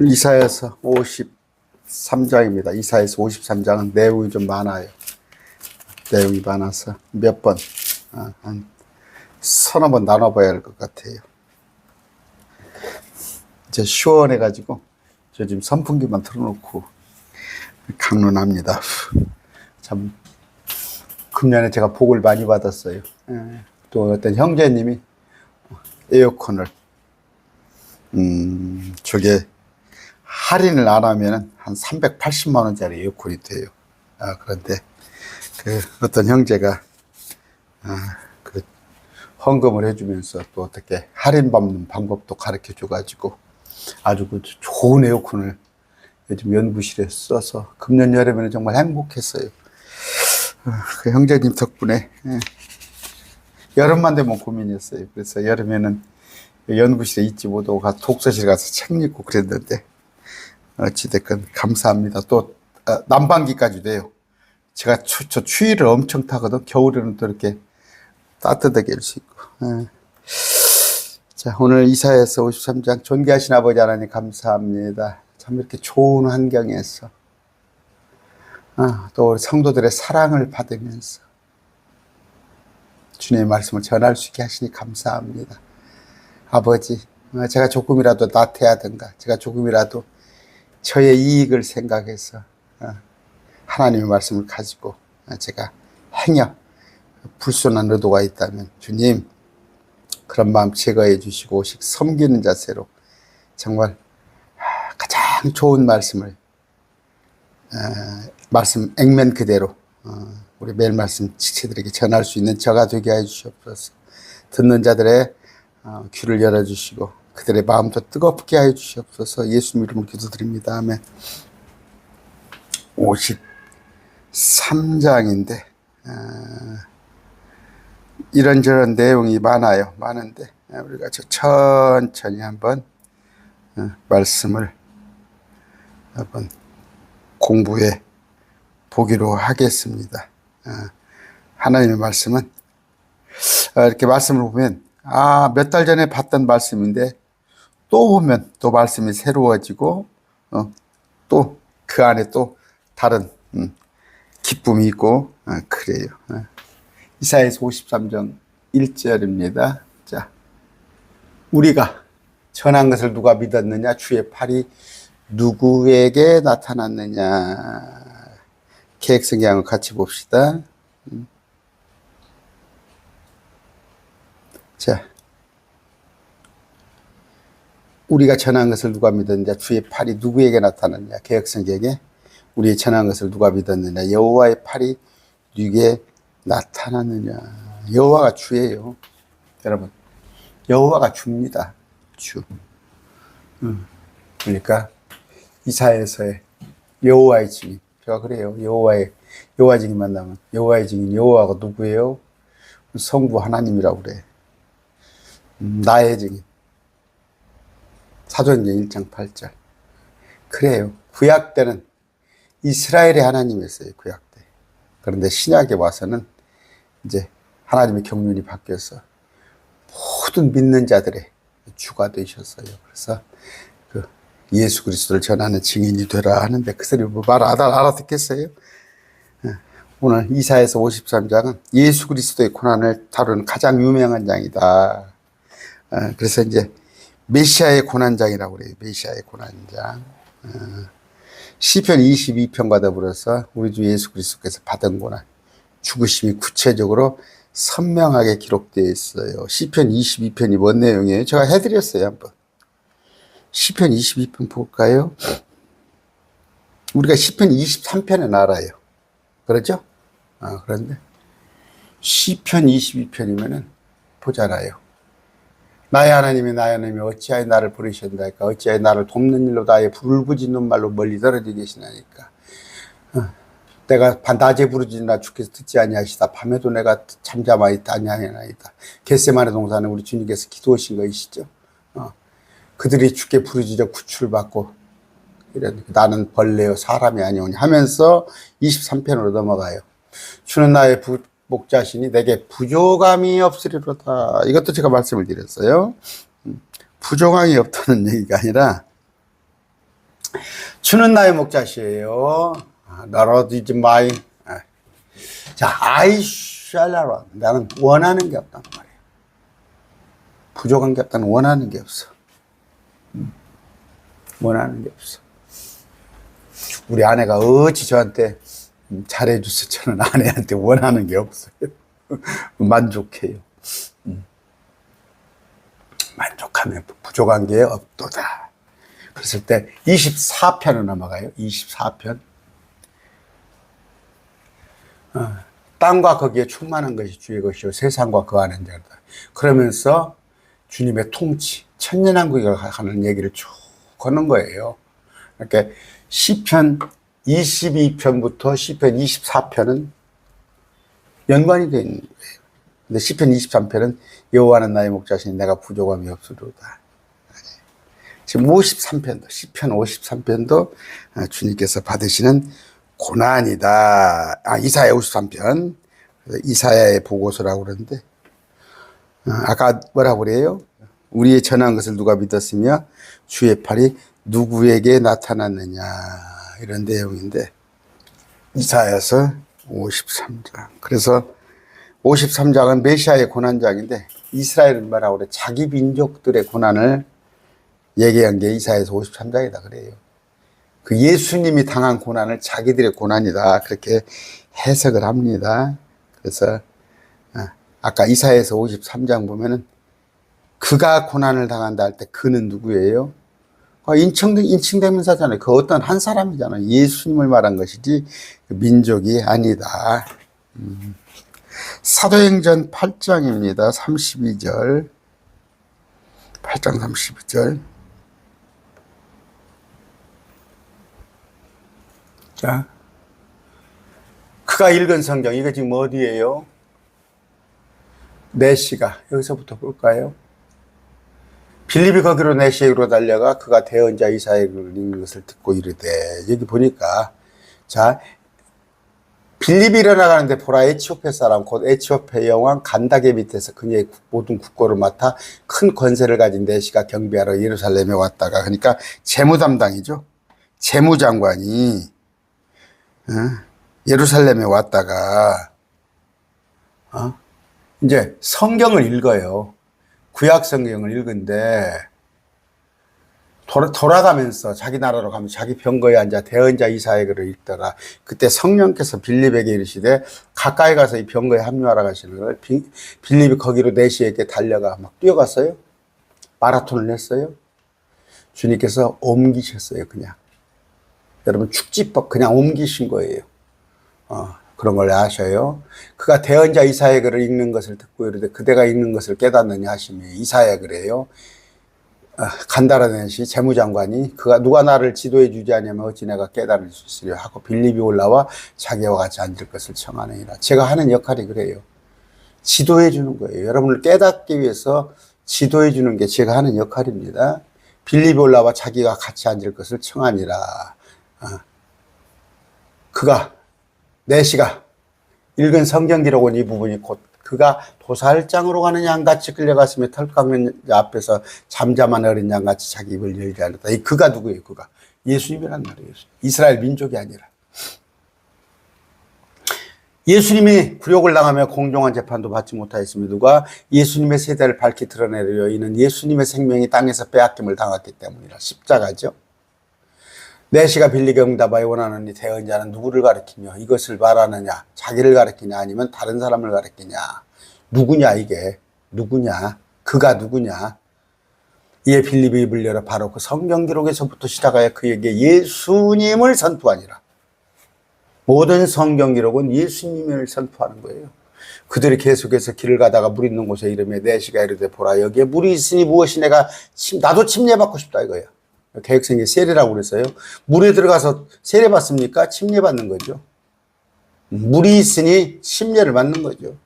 이사야서 53장입니다. 이사야서 53장은 내용이 좀 많아요. 내용이 많아서 몇 번, 한 서너 번 나눠봐야 할 것 같아요. 이제 시원해가지고, 저 지금 선풍기만 틀어놓고 강론합니다. 참, 금년에 제가 복을 많이 받았어요. 또 어떤 형제님이 에어컨을, 저게 할인을 안 하면 한 380만 원짜리 에어컨이 돼요. 그런데 그 어떤 형제가 그 헌금을 해주면서 또 어떻게 할인 받는 방법도 가르쳐 줘가지고 아주 그 좋은 에어컨을 요즘 연구실에 써서 금년 여름에는 정말 행복했어요. 그 형제님 덕분에 여름만 되면 고민이었어요. 그래서 여름에는 연구실에 있지 못하고 독서실 가서 책 읽고 그랬는데 어찌됐건 감사합니다. 또 난방기까지 돼요. 제가 저 추위를 엄청 타거든. 겨울에는 또 이렇게 따뜻하게 할 수 있고. 자, 오늘 이사야서 53장 존귀하신 아버지 하나님 감사합니다. 참 이렇게 좋은 환경에서 또 우리 성도들의 사랑을 받으면서 주님의 말씀을 전할 수 있게 하시니 감사합니다. 아버지, 제가 조금이라도 나태하든가 제가 조금이라도 저의 이익을 생각해서 하나님의 말씀을 가지고 제가 행여 불순한 의도가 있다면 주님 그런 마음 제거해 주시고 오직 섬기는 자세로 정말 가장 좋은 말씀을 말씀 액면 그대로 우리 매일 말씀 지체들에게 전할 수 있는 저가 되게 해 주시옵소서. 듣는 자들의 귀를 열어주시고 그들의 마음도 뜨겁게 하여 주시옵소서. 예수님 이름으로 기도드립니다. 아멘. 53장인데 이런저런 내용이 많은데 우리가 천천히 한번 말씀을 한번 공부해 보기로 하겠습니다. 하나님의 말씀은 이렇게 말씀을 보면 몇 달 전에 봤던 말씀인데 또 보면 또 말씀이 새로워지고 또 그 안에 또 다른 기쁨이 있고 그래요. 이사야서 53장 1절입니다. 자, 우리가 전한 것을 누가 믿었느냐? 주의 팔이 누구에게 나타났느냐? 계획성경을 같이 봅시다. 자, 우리가 전한 것을 누가 믿었느냐? 주의 팔이 누구에게 나타났느냐? 개혁성경에 우리의 전한 것을 누가 믿었느냐? 여호와의 팔이 누구에게 나타났느냐? 여호와가 주예요. 여러분, 여호와가 주입니다. 주. 그러니까 이사야서의 여호와의 증인. 제가 그래요. 여호와 증인 만나면 여호와의 증인 여호와가 누구예요? 성부 하나님이라고 그래. 나의 증인. 사도행전 1장 8절. 그래요. 구약 때는 이스라엘의 하나님이었어요. 구약 때. 그런데 신약에 와서는 이제 하나님의 경륜이 바뀌어서 모든 믿는 자들의 주가 되셨어요. 그래서 그 예수 그리스도를 전하는 증인이 되라 하는데 그 소리 말 알아듣겠어요? 오늘 이사야서 53장은 예수 그리스도의 고난을 다루는 가장 유명한 장이다. 그래서 이제 메시아의 고난장이라고 그래요. 메시아의 고난장. 시편 22편과 더불어서 우리 주 예수 그리스도께서 받은 고난, 죽으심이 구체적으로 선명하게 기록되어 있어요. 시편 22편이 뭔 내용이에요? 제가 해드렸어요, 한번. 시편 22편 볼까요? 우리가 시편 23편은 알아요. 그렇죠? 그런데 시편 22편이면은 보잖아요. 나의 하나님이 어찌하여 나를 부르셨나이까? 어찌하여 나를 돕는 일로 나의 불부짖는 말로 멀리 떨어져 계시나이까? 내가 낮에 부르짖으나 주께서 듣지 아니하시다. 밤에도 내가 잠잠하 있다 아니하나이다. 겟세마네 동산에 우리 주님께서 기도하신 것이시죠. 그들이 주께 부르짖어 구출받고 이런 나는 벌레요 사람이 아니오니 하면서 23편으로 넘어가요. 주는 나의 목자시니 내게 부족함이 없으리로다. 이것도 제가 말씀을 드렸어요. 부족함이 없다는 얘기가 아니라 주는 나의 목자시에요. Lord is my. 자, I shall not. 나는 원하는 게 없단 말이에요. 부족한 게 없다는 원하는 게 없어. 원하는 게 없어. 우리 아내가 어찌 저한테 잘해줘서 저는 아내한테 원하는 게 없어요. 만족해요. 만족하면 부족한 게 없도다. 그랬을 때 24편을 넘어가요. 24편. 땅과 거기에 충만한 것이 주의 것이요 세상과 그 안에 자다. 그러면서 주님의 통치, 천년왕국에 가는 얘기를 쭉 거는 거예요. 그러니까 시편 22편부터 시편 24편은 연관이 되어 있는 거예요. 근데 시편 23편은 여호와는 나의 목자시니 내가 부족함이 없으리로다. 지금 53편도, 시편 53편도 주님께서 받으시는 고난이다. 이사야 53편. 이사야의 보고서라고 그러는데, 아까 뭐라고 그래요? 우리의 전한 것을 누가 믿었으며 주의 팔이 누구에게 나타났느냐. 이런 내용인데, 이사야서 53장. 그래서 53장은 메시아의 고난장인데, 이스라엘은 뭐라고 그래? 자기 민족들의 고난을 얘기한 게 이사야서 53장이다 그래요. 그 예수님이 당한 고난을 자기들의 고난이다 그렇게 해석을 합니다. 그래서 아까 이사야서 53장 보면은 그가 고난을 당한다 할 때 그는 누구예요? 인칭대명사잖아요. 그 어떤 한 사람이잖아요. 예수님을 말한 것이지 민족이 아니다. 사도행전 8장입니다. 32절. 8장 32절. 자, 그가 읽은 성경, 이거 지금 어디예요? 내시가, 여기서부터 볼까요? 빌립이 거기로 내시로 달려가 그가 대언자 이사야를 읽는 것을 듣고 이르되, 여기 보니까, 자, 빌립이 일어나가는데 보라 에티오페 사람, 곧 에티오페 여왕 간다게 밑에서 그녀의 모든 국고를 맡아 큰 권세를 가진 내시가 경비하러 예루살렘에 왔다가, 그러니까 재무 담당이죠. 재무장관이 예루살렘에 왔다가 이제 성경을 읽어요. 구약 성경을 읽은데 돌아가면서 자기 나라로 가면 자기 병거에 앉아 대언자 이사야를 읽다가 그때 성령께서 빌립에게 이르시되 가까이 가서 이 병거에 합류하라 하시는 걸 빌립이 거기로 내시에게 달려가 막 뛰어갔어요. 마라톤을 했어요. 주님께서 옮기셨어요. 그냥 여러분 축지법 그냥 옮기신 거예요. 그런 걸 아셔요. 그가 대언자 이사야 글을 읽는 것을 듣고 이르되 그대가 읽는 것을 깨닫느냐 하시며 이사야 그래요. 간다라는 시 재무장관이 그가 누가 나를 지도해 주지 않으면 어찌 내가 깨달을 수 있으려 하고 빌립이 올라와 자기와 같이 앉을 것을 청하느니라. 제가 하는 역할이 그래요. 지도해 주는 거예요. 여러분을 깨닫기 위해서 지도해 주는 게 제가 하는 역할입니다. 빌립이 올라와 자기가 같이 앉을 것을 청하니라. 그가 내시가 읽은 성경 기록은 이 부분이 곧 그가 도살장으로 가는 양같이 끌려갔으며 털 깎는 앞에서 잠잠한 어린 양같이 자기 입을 열지 않았다. 이 그가 누구예요? 그가 예수님이란 말이에요. 이스라엘 민족이 아니라 예수님이 굴욕을 당하며 공정한 재판도 받지 못하였으며 누가 예수님의 세대를 밝히 드러내려 이는 예수님의 생명이 땅에서 빼앗김을 당했기 때문이라. 십자가죠. 내시가 빌립에게 응답하여 원하는 이 대언자는 누구를 가리키며 이것을 말하느냐? 자기를 가리키냐? 아니면 다른 사람을 가리키냐? 누구냐 이게? 누구냐? 그가 누구냐? 이에 빌립이 입을 열어 바로 그 성경 기록에서부터 시작하여 그에게 예수님을 선포하니라. 모든 성경 기록은 예수님을 선포하는 거예요. 그들이 계속해서 길을 가다가 물 있는 곳에 이르며 내시가 이르되 보라 여기에 물이 있으니 무엇이 내가 나도 침례받고 싶다 이거야. 개혁생의 세례라고 그랬어요. 물에 들어가서 세례 받습니까? 침례 받는 거죠. 물이 있으니 침례를 받는 거죠.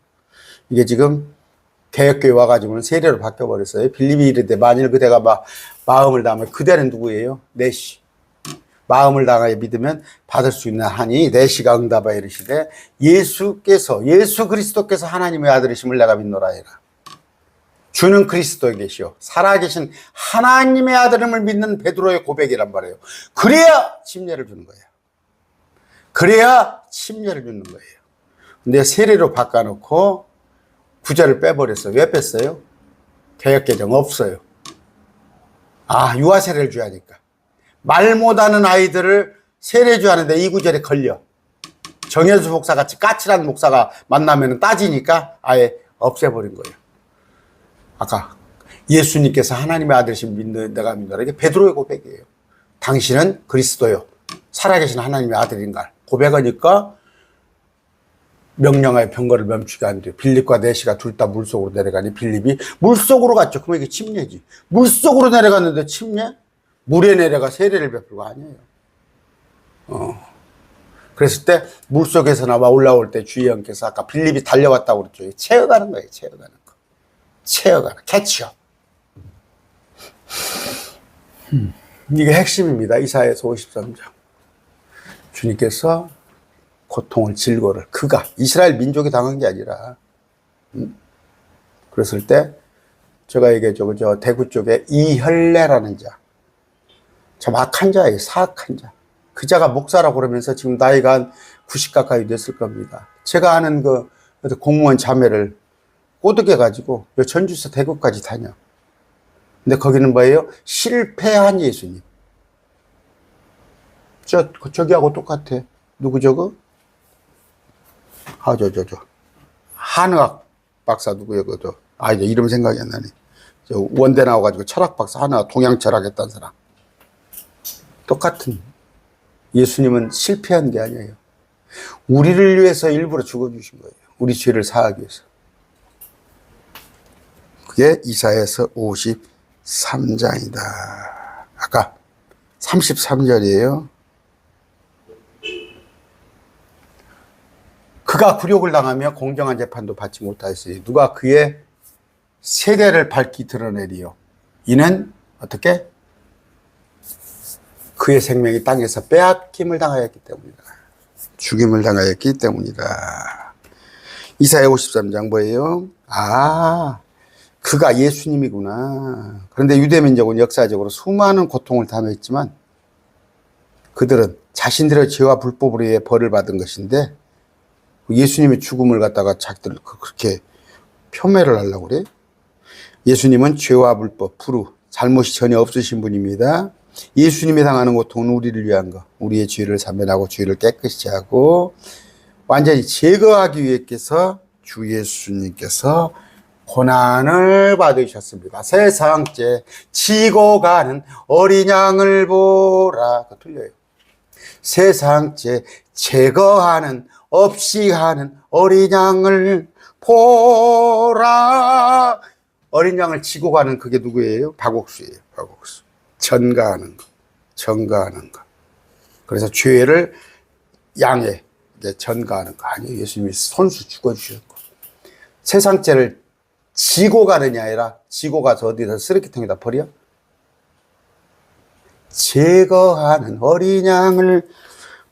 이게 지금 개혁교회 와가지고는 세례로 바뀌어버렸어요. 빌립이 이르되 만일 그대가 마음을 다하면 그대는 누구예요? 내시. 마음을 다하여 믿으면 받을 수 있는 하니 내시가 응답하여 이르시되 예수 그리스도께서 하나님의 아들이심을 내가 믿노라 해라. 주는 그리스도에 계시오. 살아계신 하나님의 아들임을 믿는 베드로의 고백이란 말이에요. 그래야 침례를 주는 거예요. 그래야 침례를 주는 거예요. 근데 세례로 바꿔놓고 구절을 빼버렸어요. 왜 뺐어요? 개혁개정 없어요. 유아 세례를 줘야 하니까. 말 못하는 아이들을 세례 줘야 하는데 이 구절에 걸려. 정현수 목사 같이 까칠한 목사가 만나면 따지니까 아예 없애버린 거예요. 아까 예수님께서 하나님의 아들이신 믿는 내가 믿노라. 이게 베드로의 고백이에요. 당신은 그리스도요. 살아계신 하나님의 아들인가. 고백하니까 명령하여 병거를 멈추게 한대요. 빌립과 내시가 둘 다 물속으로 내려가니 빌립이 물속으로 갔죠. 그럼 이게 침례지. 물속으로 내려갔는데 침례? 물에 내려가 세례를 베풀고 아니에요. 그랬을 때 물속에서 나와 올라올 때 주의 영께서 아까 빌립이 달려왔다고 그랬죠. 채어가는 거예요. 채어가는 거. 채어가는 캐치업. 이게 핵심입니다. 이사야서 53장. 주님께서 고통을 질고를 그가 이스라엘 민족이 당한 게 아니라 그랬을 때 제가 얘기했죠. 저 대구 쪽에 이혈례라는 자. 참 악한 자예요. 사악한 자. 그 자가 목사라고 그러면서 지금 나이가 한 90 가까이 됐을 겁니다. 제가 아는 그 공무원 자매를 꼬드겨가지고 전주에서 대구까지 다녀. 근데 거기는 뭐예요? 실패한 예수님. 저기하고 똑같아. 누구 저거? 한의학 박사 누구예요? 이제 이름 생각이 안 나네. 원대 나와가지고 철학 박사 하나 동양 철학 했던 사람. 똑같은. 예수님은 실패한 게 아니에요. 우리를 위해서 일부러 죽어주신 거예요. 우리 죄를 사하기 위해서. 그게 이사야서 53장이다. 아까 33절이에요. 그가 굴욕을 당하며 공정한 재판도 받지 못하였으니 누가 그의 세대를 밝히 드러내리요. 이는 어떻게? 그의 생명이 땅에서 빼앗김을 당하였기 때문이다. 죽임을 당하였기 때문이다. 이사야 53장 뭐예요? 그가 예수님이구나. 그런데 유대민족은 역사적으로 수많은 고통을 당했지만 그들은 자신들의 죄와 불법으로 인해 벌을 받은 것인데 예수님의 죽음을 갖다가 자기들 그렇게 폄훼를 하려고 그래? 예수님은 죄와 불법, 불우, 잘못이 전혀 없으신 분입니다. 예수님이 당하는 고통은 우리를 위한 거, 우리의 죄를 사면하고 죄를 깨끗이 하고 완전히 제거하기 위해서 주 예수님께서 고난을 받으셨습니다. 세상죄 지고 가는 어린 양을 보라. 그거 틀려요. 세상죄 제거하는 없이 하는 어린 양을 보라. 어린 양을 지고 가는 그게 누구예요? 박옥수예요. 박옥수. 전가하는 거. 전가하는 거. 그래서 죄를 양에 전가하는 거 아니에요. 예수님이 손수 죽어주셨고. 세상죄를 지고 가는 게 아니라 지고 가서 어디서 쓰레기통에다 버려? 제거하는 어린 양을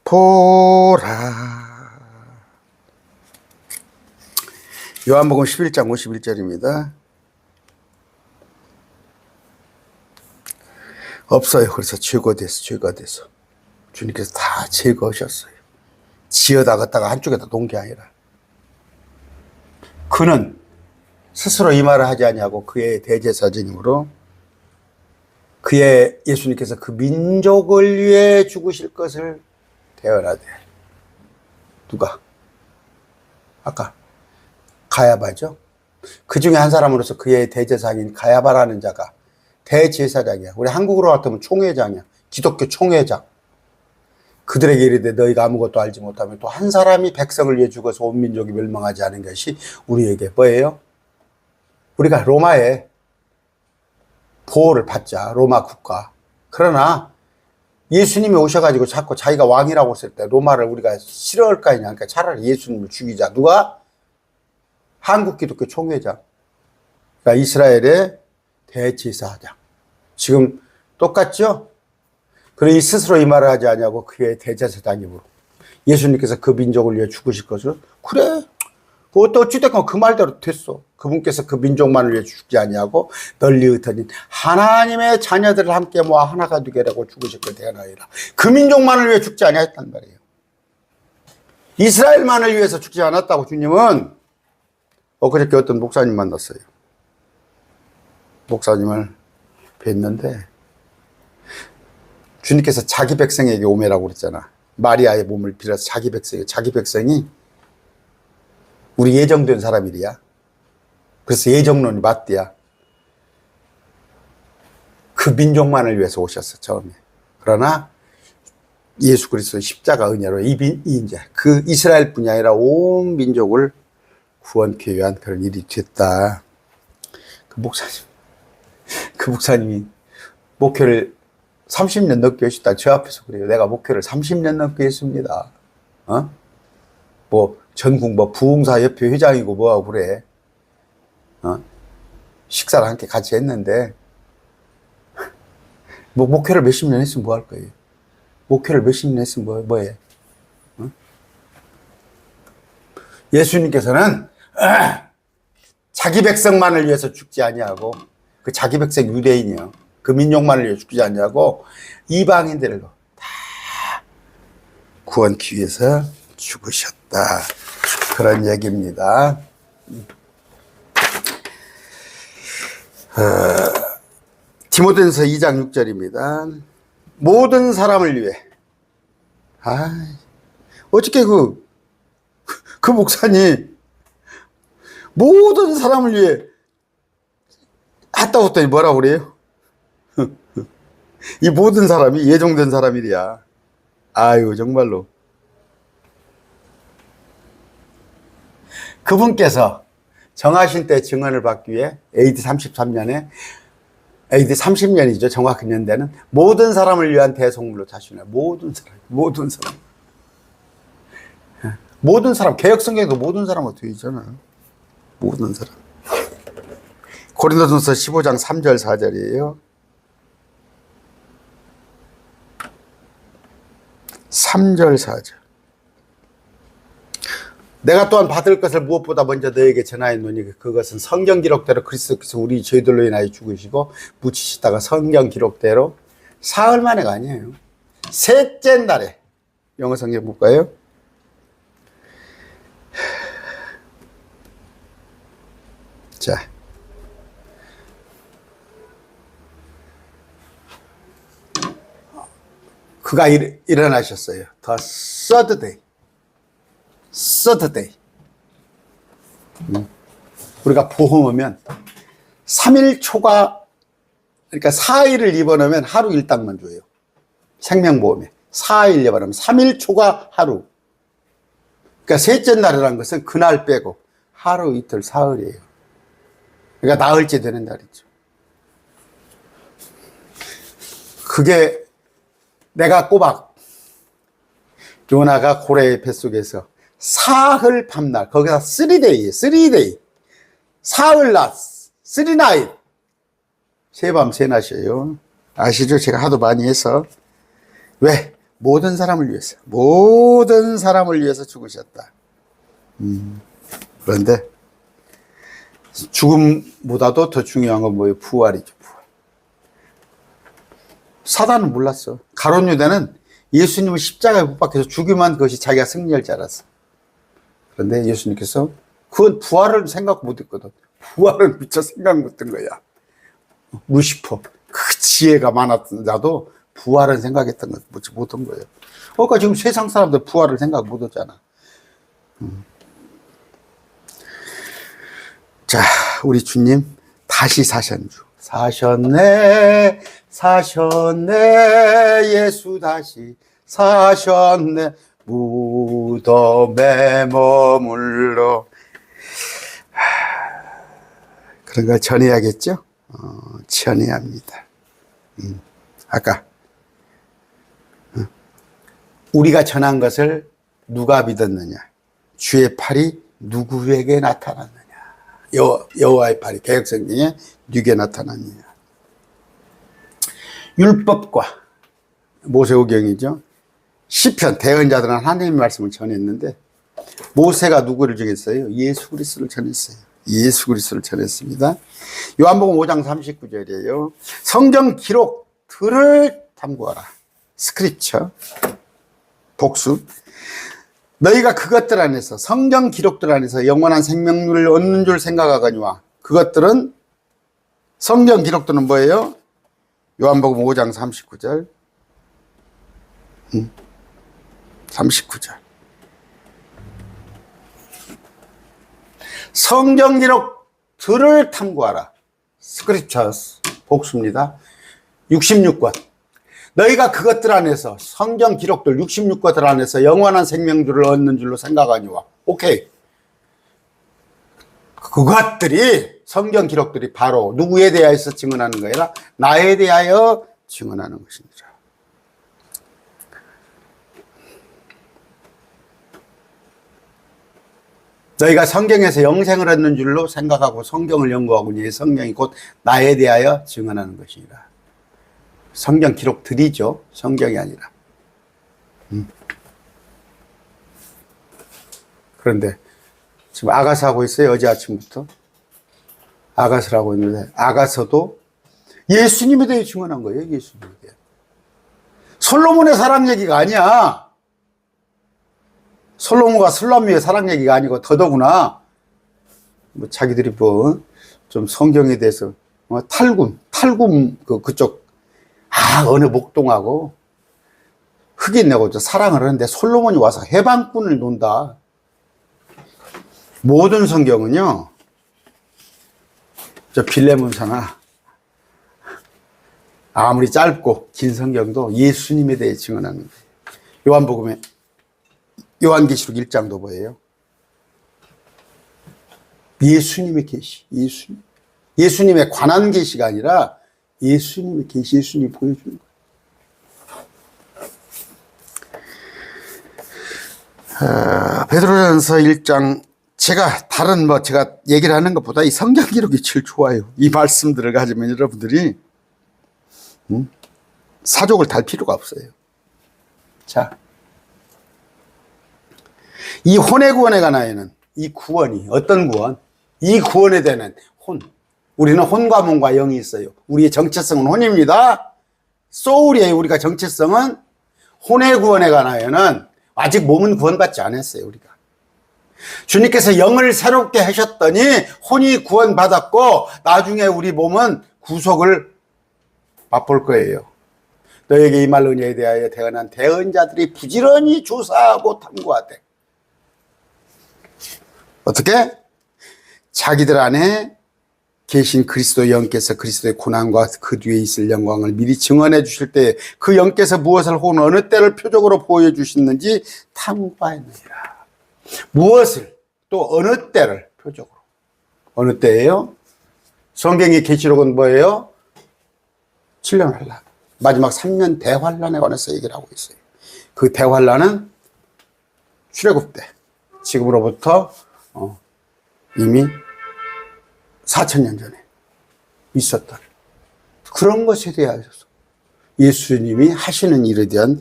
보라. 요한복음 11장 51절입니다. 없어요. 그래서 제거돼서. 주님께서 다 제거하셨어요. 지어다 갖다가 한쪽에다 놓은 게 아니라. 그는 스스로 이 말을 하지 않냐고 그의 대제사장님으로 그의 예수님께서 그 민족을 위해 죽으실 것을 대언하되. 누가? 아까 가야바죠. 그 중에 한 사람으로서 그의 대제사장인 가야바라는 자가 대제사장이야. 우리 한국으로 같으면 총회장이야. 기독교 총회장. 그들에게 이르되 너희가 아무것도 알지 못하면 또 한 사람이 백성을 위해 죽어서 온 민족이 멸망하지 않은 것이 우리에게 뭐예요? 우리가 로마의 보호를 받자. 로마 국가. 그러나 예수님이 오셔가지고 자꾸 자기가 왕이라고 했을 때 로마를 우리가 싫어할 거 아니냐. 그러니까 차라리 예수님을 죽이자. 누가? 한국 기독교 총회장. 그러니까 이스라엘의 대제사장. 지금 똑같죠? 그러니 스스로 이 말을 하지 않냐고 그의 대제사장님으로 예수님께서 그 민족을 위해 죽으실 것을 그래 그것도 어찌됐건 그 말대로 됐어. 그분께서 그 민족만을 위해 죽지 아니하고 널리 흩어진 하나님의 자녀들을 함께 모아 하나가 되게라고 죽으셨고 대하나이다. 그 민족만을 위해 죽지 아니했단 말이에요. 이스라엘만을 위해서 죽지 않았다고. 주님은 엊그저께 어떤 목사님 만났어요. 목사님을 뵀는데 주님께서 자기 백성에게 오매라고 그랬잖아. 마리아의 몸을 빌어서 자기 백성이 우리 예정된 사람이야. 그래서 예정론이 맞대야. 그 민족만을 위해서 오셨어, 처음에. 그러나 예수 그리스도의 십자가 은혜로 이제 그 이스라엘뿐이 아니라 온 민족을 구원케 위한 그런 일이 됐다. 그 목사님이 목회를 30년 넘게 했다. 저 앞에서 그래요. 내가 목회를 30년 넘게 했습니다. 전국 부흥사협회 회장이고 뭐하고 그래. 식사를 함께 같이 했는데, 목회를 몇십 년 했으면 뭐 할 거예요? 목회를 몇십 년 했으면 뭐해? 예수님께서는 자기 백성만을 위해서 죽지 아니하고, 그 자기 백성 유대인이요. 그 민족만을 위해 죽지 아니하고, 이방인들을 다 구원기 위해서 죽으셨다. 그런 얘기입니다. 디모데전서 2장 6절입니다. 모든 사람을 위해. 어저께 그 목사님 모든 사람을 위해 했다고 했더니 뭐라고 그래요? 이 모든 사람이 예정된 사람이랴. 아유, 정말로. 그분께서 정하신 때 증언을 받기 위해 AD 30년이죠. 정확한 연대는 모든 사람을 위한 대속물로 자신을 모든 사람 개혁성경에도 모든 사람으로 되어 있잖아요. 모든 사람. 고린도전서 15장 3절 4절이에요. 3절 4절. 내가 또한 받을 것을 무엇보다 먼저 너에게 전하였노니 그것은 성경 기록대로 그리스도께서 우리 죄들로 인하여 죽으시고 묻히시다가 성경 기록대로 사흘 만에가 아니에요. 셋째 날에. 영어 성경 볼까요? 자, 그가 일어나셨어요. The third day. third day. 우리가 보험하면 3일 초과, 그러니까 4일을 입원하면 하루 일당만 줘요. 생명보험에 4일 입원하면 3일 초과 하루. 그러니까 셋째 날이라는 것은 그날 빼고 하루 이틀 사흘이에요. 그러니까 나흘째 되는 날이죠. 그게 내가 꼬박 요나가 고래의 뱃속에서 사흘 밤날, 거기다 3day, 사흘 낮, 3night, 세밤 세낮이에요. 아시죠? 제가 하도 많이 해서. 왜? 모든 사람을 위해서 죽으셨다. 그런데 죽음보다도 더 중요한 건 뭐예요? 부활이죠. 부활. 사단은 몰랐어. 가룟 유다는 예수님을 십자가에 못 박혀서 죽이면 그것이 자기가 승리할 줄 알았어. 그런데 예수님께서 그건 부활을 생각 못 했거든. 부활을 미처 생각 못 한 거야. 루시퍼, 그 지혜가 많았던 자도 부활은 생각했던 거 못한 거예요. 그러니까 지금 세상 사람들 부활을 생각 못 하잖아. 자, 우리 주님 다시 사셨네. 예수 다시 사셨네. 무덤에 머물러. 그런 걸 전해야겠죠? 전해야 합니다. 아까 우리가 전한 것을 누가 믿었느냐? 주의 팔이 누구에게 나타났느냐? 여호와의 팔이 개혁성경에 누구에게 나타났느냐? 율법과 모세오경이죠. 시편, 대언자들은 하나님의 말씀을 전했는데 모세가 누구를 정했어요? 예수 그리스도를 전했어요. 예수 그리스도를 전했습니다. 요한복음 5장 39절이에요. 성경 기록들을 탐구하라. 스크립처. 복수. 너희가 그것들 안에서, 성경 기록들 안에서 영원한 생명률을 얻는 줄 생각하거니와. 그것들은, 성경 기록들은 뭐예요? 요한복음 5장 39절. 39절. 성경 기록들을 탐구하라. 스크립처스. 복수입니다. 66권. 너희가 그것들 안에서, 성경 기록들 66권들 안에서 영원한 생명줄을 얻는 줄로 생각하니와. 오케이. 그것들이, 성경 기록들이 바로 누구에 대하여서 증언하는 거라? 나에 대하여 증언하는 것입니다. 너희가 성경에서 영생을 얻는 줄로 생각하고 성경을 연구하고 이 성경이 곧 나에 대하여 증언하는 것이니라. 성경 기록들이죠. 성경이 아니라. 그런데 지금 아가서 하고 있어요. 어제 아침부터. 아가서를 하고 있는데 아가서도 예수님에 대해 증언한 거예요. 예수님에 대해. 솔로몬의 사랑 얘기가 아니야. 솔로몬과 슬라미의 사랑 얘기가 아니고 더더구나 뭐 자기들이 뭐 좀 성경에 대해서 탈군 그쪽 어느 목동하고 흑인 내고 사랑을 하는데 솔로몬이 와서 해방꾼을 논다. 모든 성경은요, 저 빌레몬서나 아무리 짧고 긴 성경도 예수님에 대해 증언하는 거예요. 요한복음에 요한계시록 1장도 뭐예요? 예수님의 계시, 예수님에 관한 계시가 아니라 예수님의 계시, 예수님이 보여주는 거예요. 베드로전서 1장, 제가 얘기를 하는 것보다 이 성경 기록이 제일 좋아요. 이 말씀들을 가지면 여러분들이 사족을 달 필요가 없어요. 자, 이 혼의 구원에 관하여는 이 구원이 어떤 구원? 이 구원에 대한 혼. 우리는 혼과 몸과 영이 있어요. 우리의 정체성은 혼입니다. 소울이에요. 우리가 정체성은 혼의 구원에 관하여는 아직 몸은 구원받지 않았어요. 우리가. 주님께서 영을 새롭게 하셨더니 혼이 구원받았고 나중에 우리 몸은 구속을 맛볼 거예요. 너에게 이 말 은혜에 대하여 대언한 대언자들이 부지런히 조사하고 탐구하되 어떻게? 자기들 안에 계신 그리스도 영께서 그리스도의 고난과 그 뒤에 있을 영광을 미리 증언해 주실 때 그 영께서 무엇을 혹은 어느 때를 표적으로 보여주시는지 탐구하였느니라. 무엇을 또 어느 때를 표적으로. 어느 때예요? 성경의 계시록은 뭐예요? 7년 환란. 마지막 3년 대환란에 관해서 얘기를 하고 있어요. 그 대환란은 출애굽 때 지금으로부터 이미 4,000년 전에 있었던 그런 것에 대하여서 예수님이 하시는 일에 대한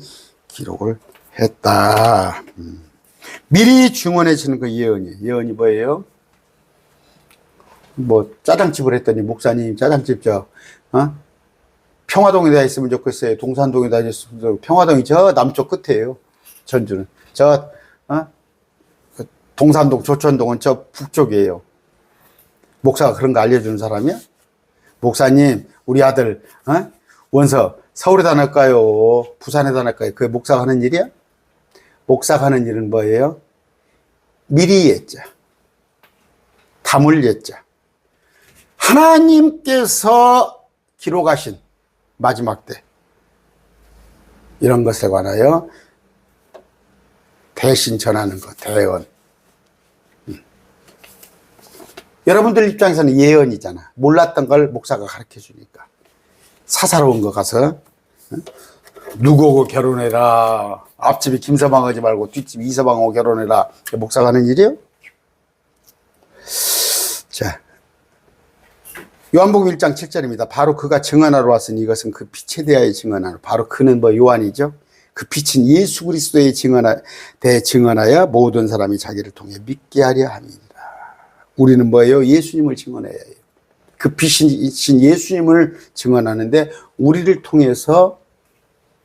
기록을 했다. 미리 증언해 주는 그 예언이에요. 예언이 뭐예요? 뭐 짜장집을 했더니 목사님 짜장집 평화동에다 있으면 좋겠어요. 동산동에다 있으면 좋겠어요. 평화동이 저 남쪽 끝이에요. 전주는 동산동, 조천동은 저 북쪽이에요. 목사가 그런 거 알려주는 사람이야? 목사님, 우리 아들, 원서, 서울에다 낼까요? 부산에다 낼까요? 그게 목사가 하는 일이야? 목사가 하는 일은 뭐예요? 미리 예자. 담을 예자. 하나님께서 기록하신 마지막 때. 이런 것에 관하여 대신 전하는 것, 대언. 여러분들 입장에서는 예언이잖아. 몰랐던 걸 목사가 가르쳐 주니까. 사사로운 거 가서 누구하고 결혼해라. 앞집이 김서방 하지 말고 뒷집이 이서방하고 결혼해라. 목사가 하는 일이요? 자, 요한복음 1장 7절입니다. 바로 그가 증언하러 왔으니 이것은 그 빛에 대하여 증언하러. 바로 그는 요한이죠. 그 빛은 예수 그리스도에 대해 증언하여 모든 사람이 자기를 통해 믿게 하려 함이니라. 우리는 뭐예요? 예수님을 증언해야 해요. 그 빛이신 예수님을 증언하는데 우리를 통해서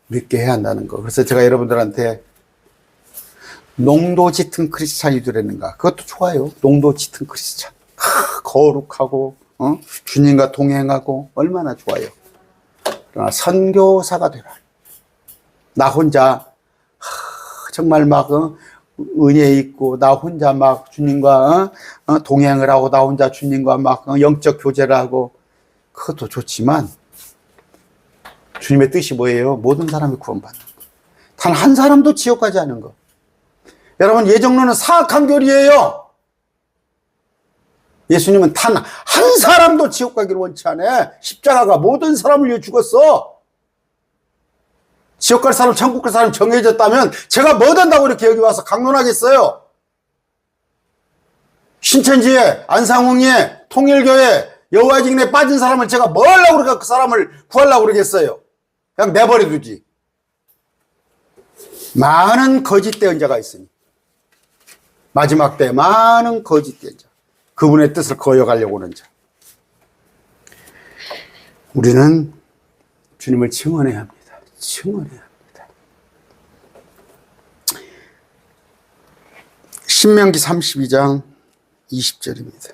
믿게 해야 한다는 거. 그래서 제가 여러분들한테 농도 짙은 크리스찬이 되려는가? 그것도 좋아요. 농도 짙은 크리스찬. 거룩하고 주님과 동행하고 얼마나 좋아요. 그러나 선교사가 되라. 나 혼자 정말 막 은혜 있고 나 혼자 막 주님과 동행을 하고 나 혼자 주님과 막 영적 교제를 하고 그것도 좋지만 주님의 뜻이 뭐예요? 모든 사람이 구원받는 거. 단 한 사람도 지옥 가지 않은 거. 여러분 예정론은 사악한 교리예요. 예수님은 단 한 사람도 지옥 가기를 원치 않아. 십자가가 모든 사람을 위해 죽었어. 지옥 갈 사람, 천국 갈 사람 정해졌다면 제가 뭐 된다고 이렇게 여기 와서 강론하겠어요? 신천지에, 안상홍에, 통일교회, 여호와의 증인에 빠진 사람을 제가 뭐 하려고 그러니까 그 사람을 구하려고 그러겠어요? 그냥 내버려두지. 많은 거짓 대언자가 있으니 마지막 때 많은 거짓 대언자. 그분의 뜻을 거역하려고 하는 자. 우리는 주님을 증언해야 합니다. 증언해야 합니다. 신명기 32장 20절입니다.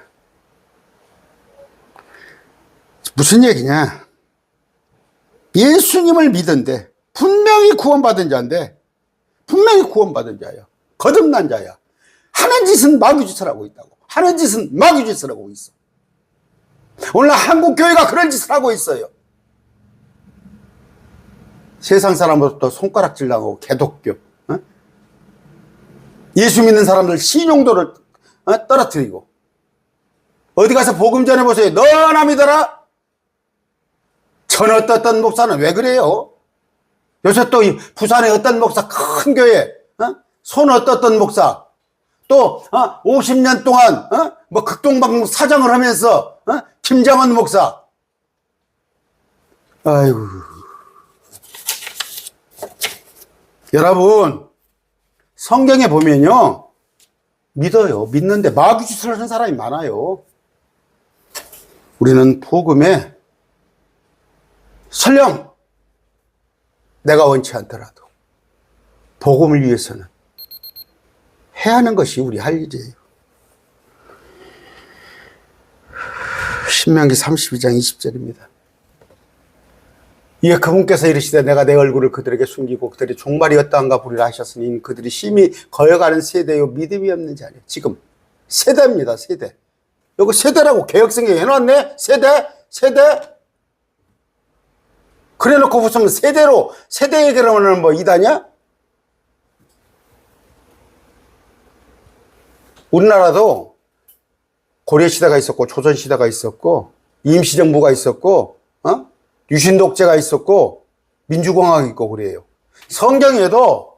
무슨 얘기냐? 예수님을 믿은데 분명히 구원받은 자인데 분명히 구원받은 자야. 거듭난 자야. 하는 짓은 마귀짓을 하고 있다고. 하는 짓은 마귀짓을 하고 있어. 오늘 한국 교회가 그런 짓을 하고 있어요. 세상 사람으로부터 손가락질 당하고 개독교, 예수 믿는 사람들 신용도를 떨어뜨리고 어디 가서 복음 전해보세요. 너나 믿어라. 전에 어떤 목사는 왜 그래요? 요새 또 부산에 어떤 목사 큰 교회 손 어떤 목사 또 50년 동안 뭐 극동방송 사장을 하면서 김장원 목사. 아이고. 여러분 성경에 보면요 믿어요. 믿는데 마귀짓을 하는 사람이 많아요. 우리는 복음에 설령 내가 원치 않더라도 복음을 위해서는 해야 하는 것이 우리 할 일이에요. 신명기 32장 20절입니다. 이에 그분께서 이르시되 내가 내 얼굴을 그들에게 숨기고 그들이 종말이 어떠한가 보리라 하셨으니 그들이 심히 거여가는 세대요 믿음이 없는 자녀. 지금 세대입니다. 세대. 이거 세대라고 개혁성경에 해놨네. 세대. 그래놓고 무슨 세대 얘기를 하면 뭐 이다냐? 우리나라도 고려시대가 있었고 조선시대가 있었고 임시정부가 있었고 유신독재가 있었고 민주공화국이 있고 그래요. 성경에도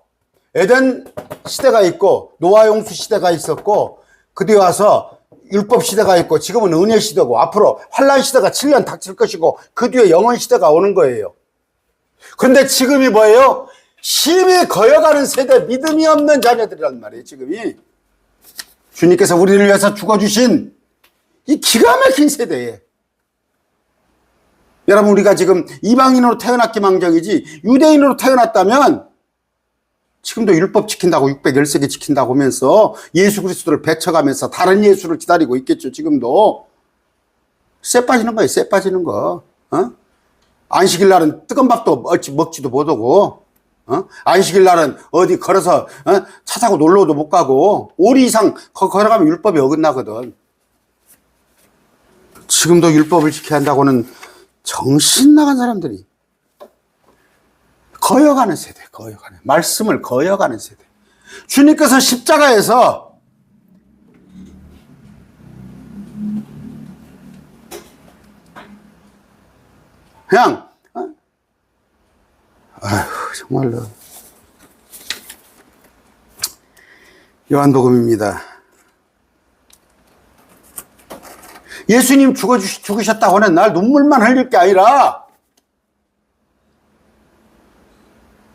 에덴 시대가 있고 노아용수 시대가 있었고 그 뒤에 와서 율법 시대가 있고 지금은 은혜 시대고 앞으로 환란 시대가 7년 닥칠 것이고 그 뒤에 영원 시대가 오는 거예요. 그런데 지금이 뭐예요? 심히 거여가는 세대, 믿음이 없는 자녀들이란 말이에요. 지금이 주님께서 우리를 위해서 죽어주신 이 기가 막힌 세대에 여러분 우리가 지금 이방인으로 태어났기 망정이지 유대인으로 태어났다면 지금도 율법 지킨다고 613개 지킨다고 하면서 예수 그리스도를 배쳐가면서 다른 예수를 기다리고 있겠죠. 지금도 쇠 빠지는 거예요. 쇠 빠지는 거. 안식일 날은 뜨거운 밥도 먹지도 못하고 안식일 날은 어디 걸어서 차 타고 놀러도 못 가고 5리 이상 걸어가면 율법이 어긋나거든. 지금도 율법을 지켜야 한다고는 정신 나간 사람들이 거여가는 세대, 말씀을 거여가는 세대. 주님께서 십자가에서 그냥 아휴 정말로 요한복음입니다. 예수님 죽으셨다고 하는 날 눈물만 흘릴 게 아니라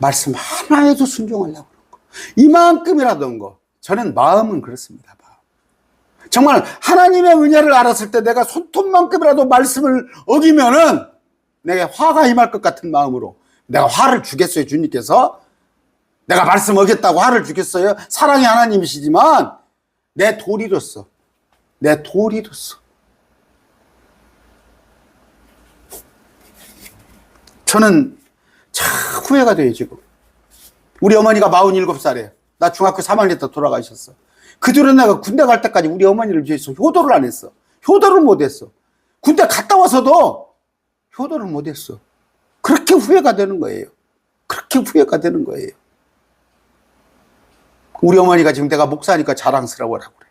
말씀 하나에도 순종하려고 그런 거. 이만큼이라도 한 거. 저는 마음은 그렇습니다. 정말 하나님의 은혜를 알았을 때 내가 손톱만큼이라도 말씀을 어기면은 내가 화가 임할 것 같은 마음으로 내가 화를 주겠어요, 주님께서? 내가 말씀 어겼다고 화를 주겠어요? 사랑의 하나님이시지만 내 도리로서 저는 참 후회가 돼요, 지금. 우리 어머니가 47살이에요. 나 중학교 3학년 때 돌아가셨어. 그 뒤로 내가 군대 갈 때까지 우리 어머니를 위해서 효도를 안 했어. 효도를 못 했어. 군대 갔다 와서도 효도를 못 했어. 그렇게 후회가 되는 거예요. 그렇게 후회가 되는 거예요. 우리 어머니가 지금 내가 목사니까 자랑스러워라고 그래.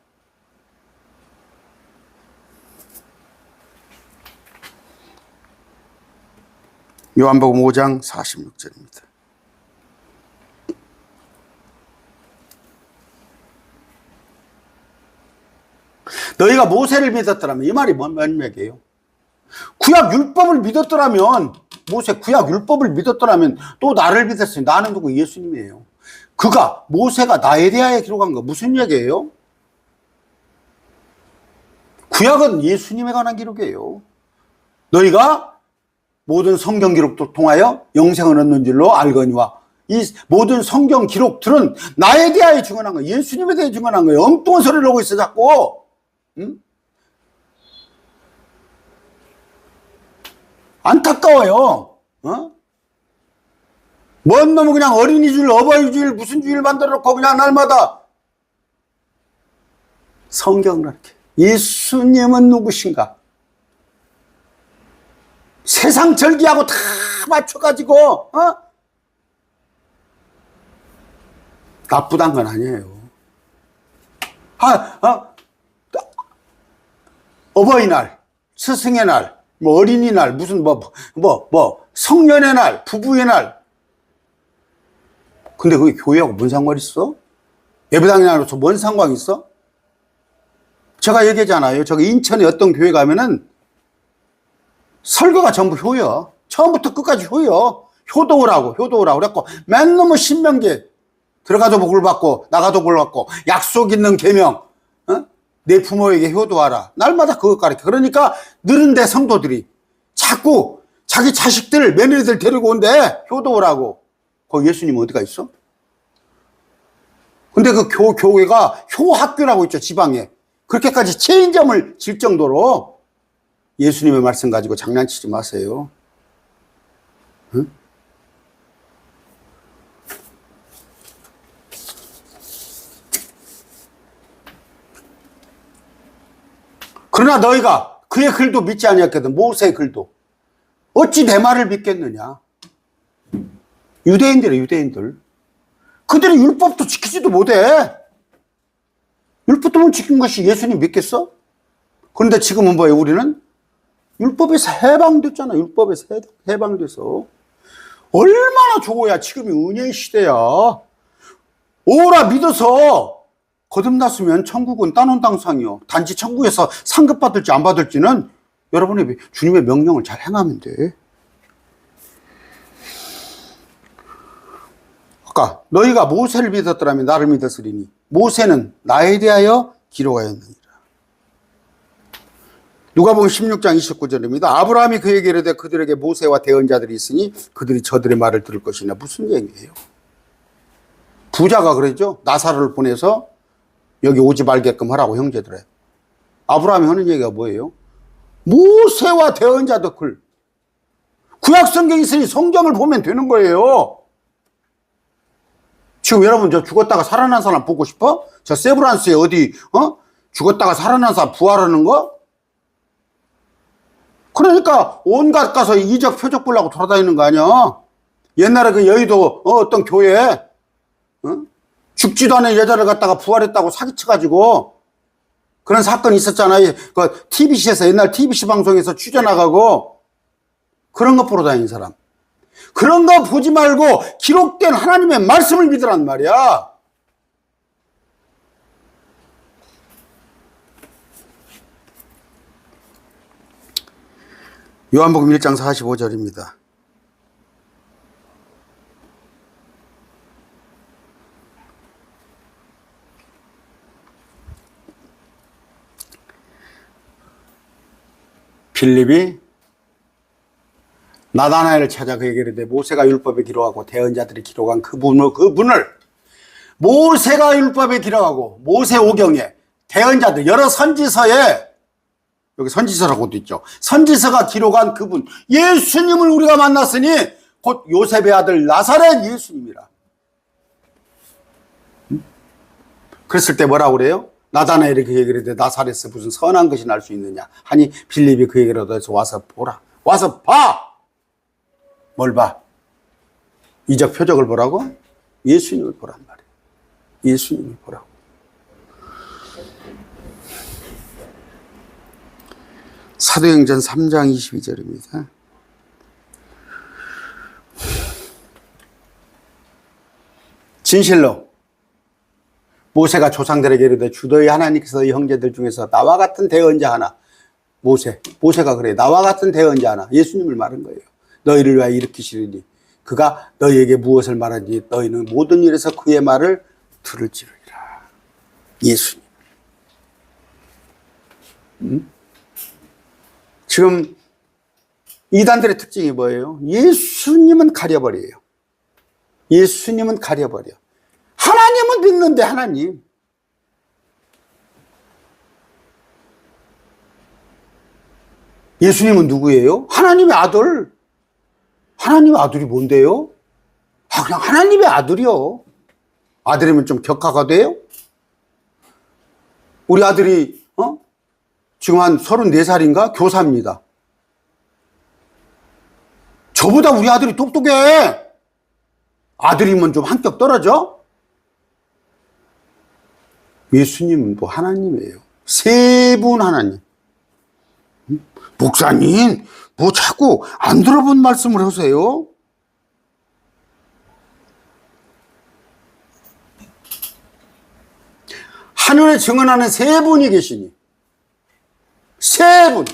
요한복음 5장 46절입니다. 너희가 모세를 믿었더라면, 이 말이 뭔 맥이에요? 구약 율법을 믿었더라면, 모세 구약 율법을 믿었더라면 또 나를 믿었어요. 나는 누구? 예수님이에요. 모세가 나에 대하여 기록한 거 무슨 얘기예요? 구약은 예수님에 관한 기록이에요. 너희가 모든 성경 기록도 통하여 영생을 얻는 줄로 알거니와, 이 모든 성경 기록들은 나에 대하여 증언한 거예요. 예수님에 대해 증언한 거예요. 엉뚱한 소리를 하고 있어 자꾸. 응? 안타까워요. 뭔 놈은 그냥 어린이주일, 어버이주일, 무슨 주일 만들어 놓고 그냥 날마다 성경을 이렇게. 예수님은 누구신가? 세상 절기하고 다 맞춰가지고, 나쁘단 건 아니에요. 어버이날, 스승의 날, 뭐 어린이날, 무슨 성년의 날, 부부의 날. 근데 그게 교회하고 뭔 상관 있어? 예배당이나로서 뭔 상관 있어? 제가 얘기하잖아요. 저기 인천에 어떤 교회 가면은 설교가 전부 효요. 처음부터 끝까지 효요. 효도라고. 그랬고 맨 놈의 신명기 들어가도 복을 받고 나가도 복을 받고 약속 있는 계명. 내 부모에게 효도하라. 날마다 그것 가르쳐. 그러니까 느른데 성도들이 자꾸 자기 자식들, 며느리들 데리고 온대. 효도라고. 거기 예수님 어디가 있어? 근데 그 교회가 효학교라고 있죠, 지방에. 그렇게까지 체인점을 질 정도로 예수님의 말씀 가지고 장난치지 마세요. 응? 그러나 너희가 그의 글도 믿지 아니했거든. 모세의 글도. 어찌 내 말을 믿겠느냐? 유대인들. 그들이 율법도 지키지도 못해. 율법도 못 지킨 것이 예수님 믿겠어? 그런데 지금은 뭐예요? 우리는 율법에서 해방됐잖아. 율법에서 해방돼서. 얼마나 좋아야 지금이 은혜의 시대야. 오라 믿어서 거듭났으면 천국은 따놓은 당상이요. 단지 천국에서 상급 받을지 안 받을지는 여러분의 주님의 명령을 잘 행하면 돼. 아까 너희가 모세를 믿었더라면 나를 믿었으리니 모세는 나에 대하여 기록하였느니라. 누가복음 16장 29절입니다. 아브라함이 그에게 이르되 그들에게 모세와 대언자들이 있으니 그들이 저들의 말을 들을 것이냐. 무슨 얘기예요? 부자가 그러죠. 나사로를 보내서 여기 오지 말게끔 하라고 형제들에. 아브라함이 하는 얘기가 뭐예요? 모세와 대언자들 글. 구약 성경이 있으니 성경을 보면 되는 거예요. 지금 여러분 저 죽었다가 살아난 사람 보고 싶어? 저 세브란스에 어디 죽었다가 살아난 사람 부활하는 거? 그러니까 온갖 가서 이적 표적 보려고 돌아다니는 거 아니야? 옛날에 그 여의도 어떤 교회에 죽지도 않은 여자를 갖다가 부활했다고 사기쳐가지고 그런 사건이 있었잖아요. 그 TBC에서 옛날 TBC 방송에서 취재 나가고 그런 거 보러 다니는 사람. 그런 거 보지 말고 기록된 하나님의 말씀을 믿으란 말이야. 요한복음 1장 45절입니다. 빌립이 나다나엘을 찾아 그에게 이르되 모세가 율법에 기록하고 대언자들이 기록한 그분을 모세가 율법에 기록하고 모세오경에 대언자들 여러 선지서에 여기 선지서라고도 있죠. 선지서가 기록한 그분 예수님을 우리가 만났으니 곧 요셉의 아들 나사렛 예수님이라. 그랬을 때 뭐라고 그래요? 나다나엘이 그에게 이르되 나사렛에서 무슨 선한 것이 날 수 있느냐 하니 빌립이 그에게 이르되 와서 보라. 와서 봐. 뭘 봐? 이적 표적을 보라고? 예수님을 보란 말이에요. 예수님을 보라고. 사도행전 3장 22절입니다. 진실로 모세가 조상들에게 이르되 주 너희 하나님께서 너희 형제들 중에서 나와 같은 대언자 하나 모세가 그래 나와 같은 대언자 하나 예수님을 말한 거예요. 너희를 위하여 일으키시리니 그가 너희에게 무엇을 말하니 너희는 모든 일에서 그의 말을 들을지르리라. 예수님. 지금 이단들의 특징이 뭐예요? 예수님은 가려버려요. 예수님은 가려버려. 하나님은 믿는데 하나님. 예수님은 누구예요? 하나님의 아들. 하나님의 아들이 뭔데요? 그냥 하나님의 아들이요. 아들이면 좀 격하가 돼요? 우리 아들이 지금 한 34살인가? 교사입니다. 저보다 우리 아들이 똑똑해. 아들이면 좀 한격 떨어져? 예수님은 뭐 하나님이에요. 세 분 하나님. 목사님, 뭐 자꾸 안 들어본 말씀을 하세요? 하늘에 증언하는 세 분이 계시니 세 분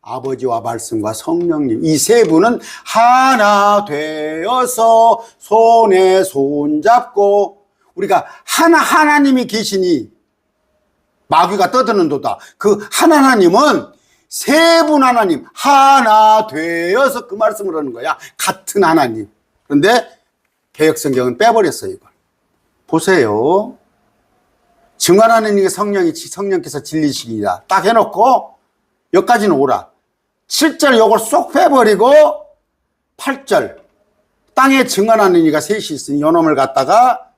아버지와 말씀과 성령님 이 세 분은 하나 되어서 손에 손잡고 우리가 하나님이 계시니 마귀가 떠드는도다. 그 하나님은 세 분 하나님 하나 되어서 그 말씀을 하는 거야. 같은 하나님. 그런데 개역성경은 빼버렸어요. 이걸 보세요. 증언하는 이게 성령께서 진리시기다 딱 해놓고 여기까지는 오라. 7절 요걸 쏙 빼버리고 8절 땅에 증언하는 이가 셋이 있으니 요놈을 갖다가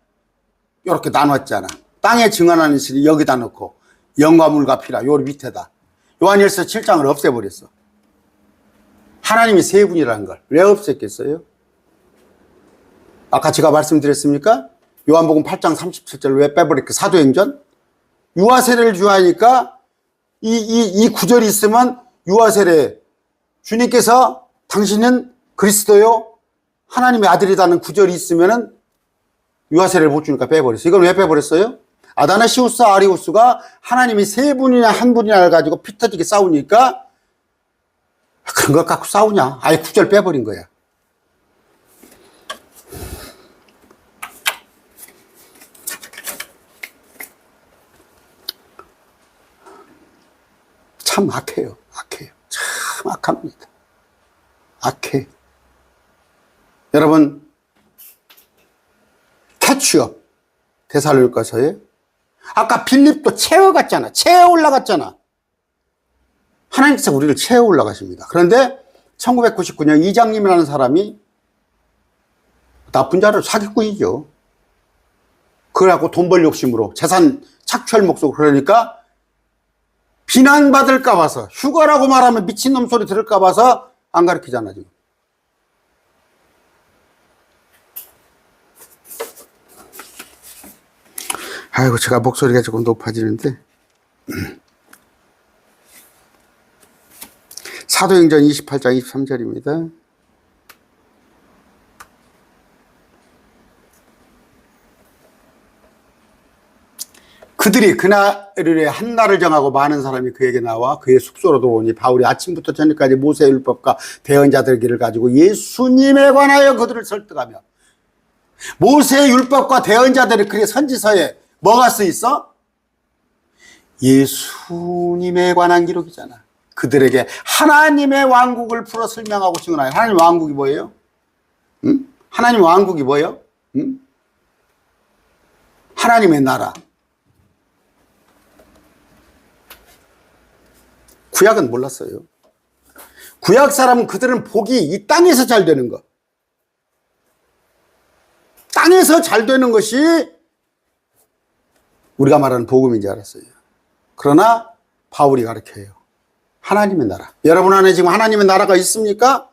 이렇게 나눴잖아. 땅에 증언하는 이를 여기다 넣고 영과 물과 피라 요 밑에다. 요한일서 7장을 없애버렸어. 하나님이 세 분이라는 걸 왜 없앴겠어요? 아까 제가 말씀드렸습니까? 요한복음 8장 37절 왜 빼버릴까? 사도행전 유아세례를 주하니까 이 구절이 있으면 유아세례 주님께서 당신은 그리스도요 하나님의 아들이라는 구절이 있으면은 유아세례를 못 주니까 빼버렸어요. 이걸 왜 빼버렸어요? 아다나시우스 아리우스가 하나님이 세 분이나 한 분이나 가지고 피 터지게 싸우니까 그런 것 갖고 싸우냐? 아예 구절 빼버린 거야. 참 악해요. 악해요. 참 악합니다. 악해. 여러분 캐치업 데살로니가서에 아까 빌립도 채워갔잖아. 채워 올라갔잖아. 하나님께서 우리를 채워 올라가십니다. 그런데 1999년 이장님이라는 사람이 나쁜 자를 사기꾼이죠. 그래갖고 돈 벌 욕심으로 재산 착취할 목적으로 그러니까 비난받을까 봐서 휴가라고 말하면 미친놈 소리 들을까 봐서 안 가르치잖아 지금. 아이고 제가 목소리가 조금 높아지는데 사도행전 28장 23절입니다. 그들이 그날에 한날을 정하고 많은 사람이 그에게 나와 그의 숙소로 들어오니 바울이 아침부터 저녁까지 모세의 율법과 대언자들 길을 가지고 예수님에 관하여 그들을 설득하며 모세의 율법과 대언자들의 그의 선지서에 뭐가 쓰여 있어? 예수님에 관한 기록이잖아. 그들에게 하나님의 왕국을 풀어 설명하고 증언하여. 하나님 왕국이 뭐예요? 응? 하나님 왕국이 뭐예요? 응? 하나님의 나라. 구약은 몰랐어요. 구약 사람은 그들은 복이 이 땅에서 잘 되는 것. 땅에서 잘 되는 것이 우리가 말하는 복음인지 알았어요. 그러나 바울이 가르쳐요. 하나님의 나라. 여러분 안에 지금 하나님의 나라가 있습니까?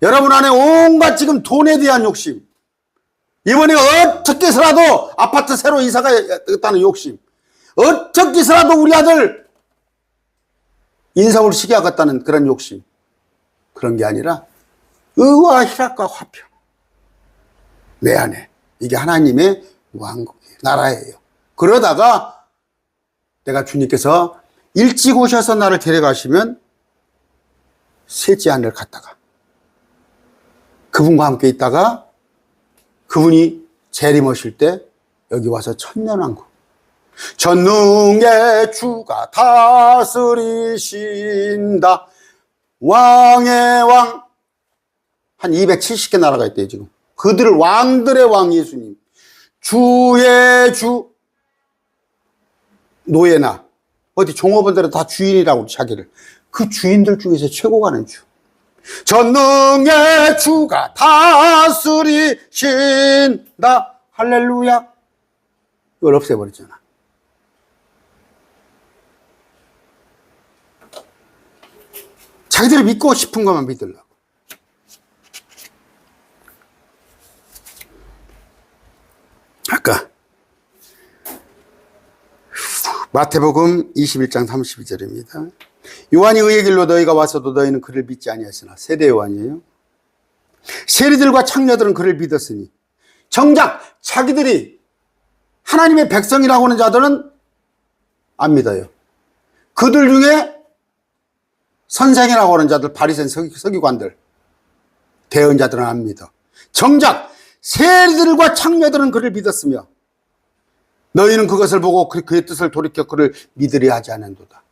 여러분 안에 온갖 지금 돈에 대한 욕심. 이번에 어떻게 해서라도 아파트 새로 이사가 됐다는 욕심. 어떻게 해서라도 우리 아들 인서울 시켜야겠다는 그런 욕심. 그런 게 아니라 의와 희락과 화평. 내 안에. 이게 하나님의 왕국이에요. 나라예요. 그러다가 내가 주님께서 일찍 오셔서 나를 데려가시면 셋째 하늘 갔다가 그분과 함께 있다가 그분이 재림하실 때 여기 와서 천년왕국. 전능의 주가 다스리신다. 왕의 왕. 한 270개 나라가 있대요, 지금. 그들을 왕들의 왕 예수님. 주의 주. 노예나 어디 종업원들은 다 주인이라고 자기를. 그 주인들 중에서 최고가 는 주. 전능의 주가 다스리신다. 할렐루야. 이걸 없애버렸잖아. 자기들이 믿고 싶은 것만 믿으려고. 아까 마태복음 21장 32절입니다. 요한이 의의 길로 너희가 와서도 너희는 그를 믿지 아니하시나. 세대 요한이에요. 세리들과 창녀들은 그를 믿었으니 정작 자기들이 하나님의 백성이라고 하는 자들은 안 믿어요. 그들 중에 선생이라고 하는 자들, 바리새인 서기관들, 대언자들은 안 믿어. 정작 세리들과 창녀들은 그를 믿었으며 너희는 그것을 보고 그의 뜻을 돌이켜 그를 믿으려 하지 않은도다.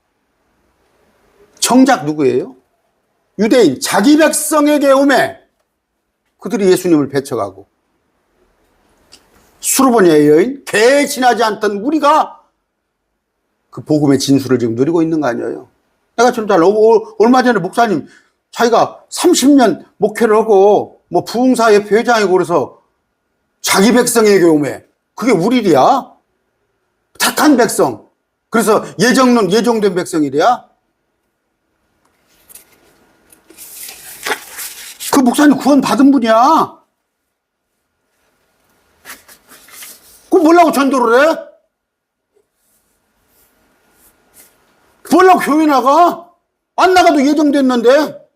정작 누구예요? 유대인, 자기 백성에게 오매 그들이 예수님을 배척하고 수르보니아의 여인, 개 지나지 않던 우리가 그 복음의 진수를 지금 누리고 있는 거 아니에요? 내가 지금 얼마 전에 목사님 자기가 30년 목회를 하고 뭐 부흥사협회 회장이고 그래서 자기 백성에게 오매 그게 우리 일이야? 택한 백성. 그래서 예정된 백성이래야? 그 목사님 구원 받은 분이야. 그럼 뭐라고 전도를 해? 뭐라고 교회 나가? 안 나가도 예정됐는데.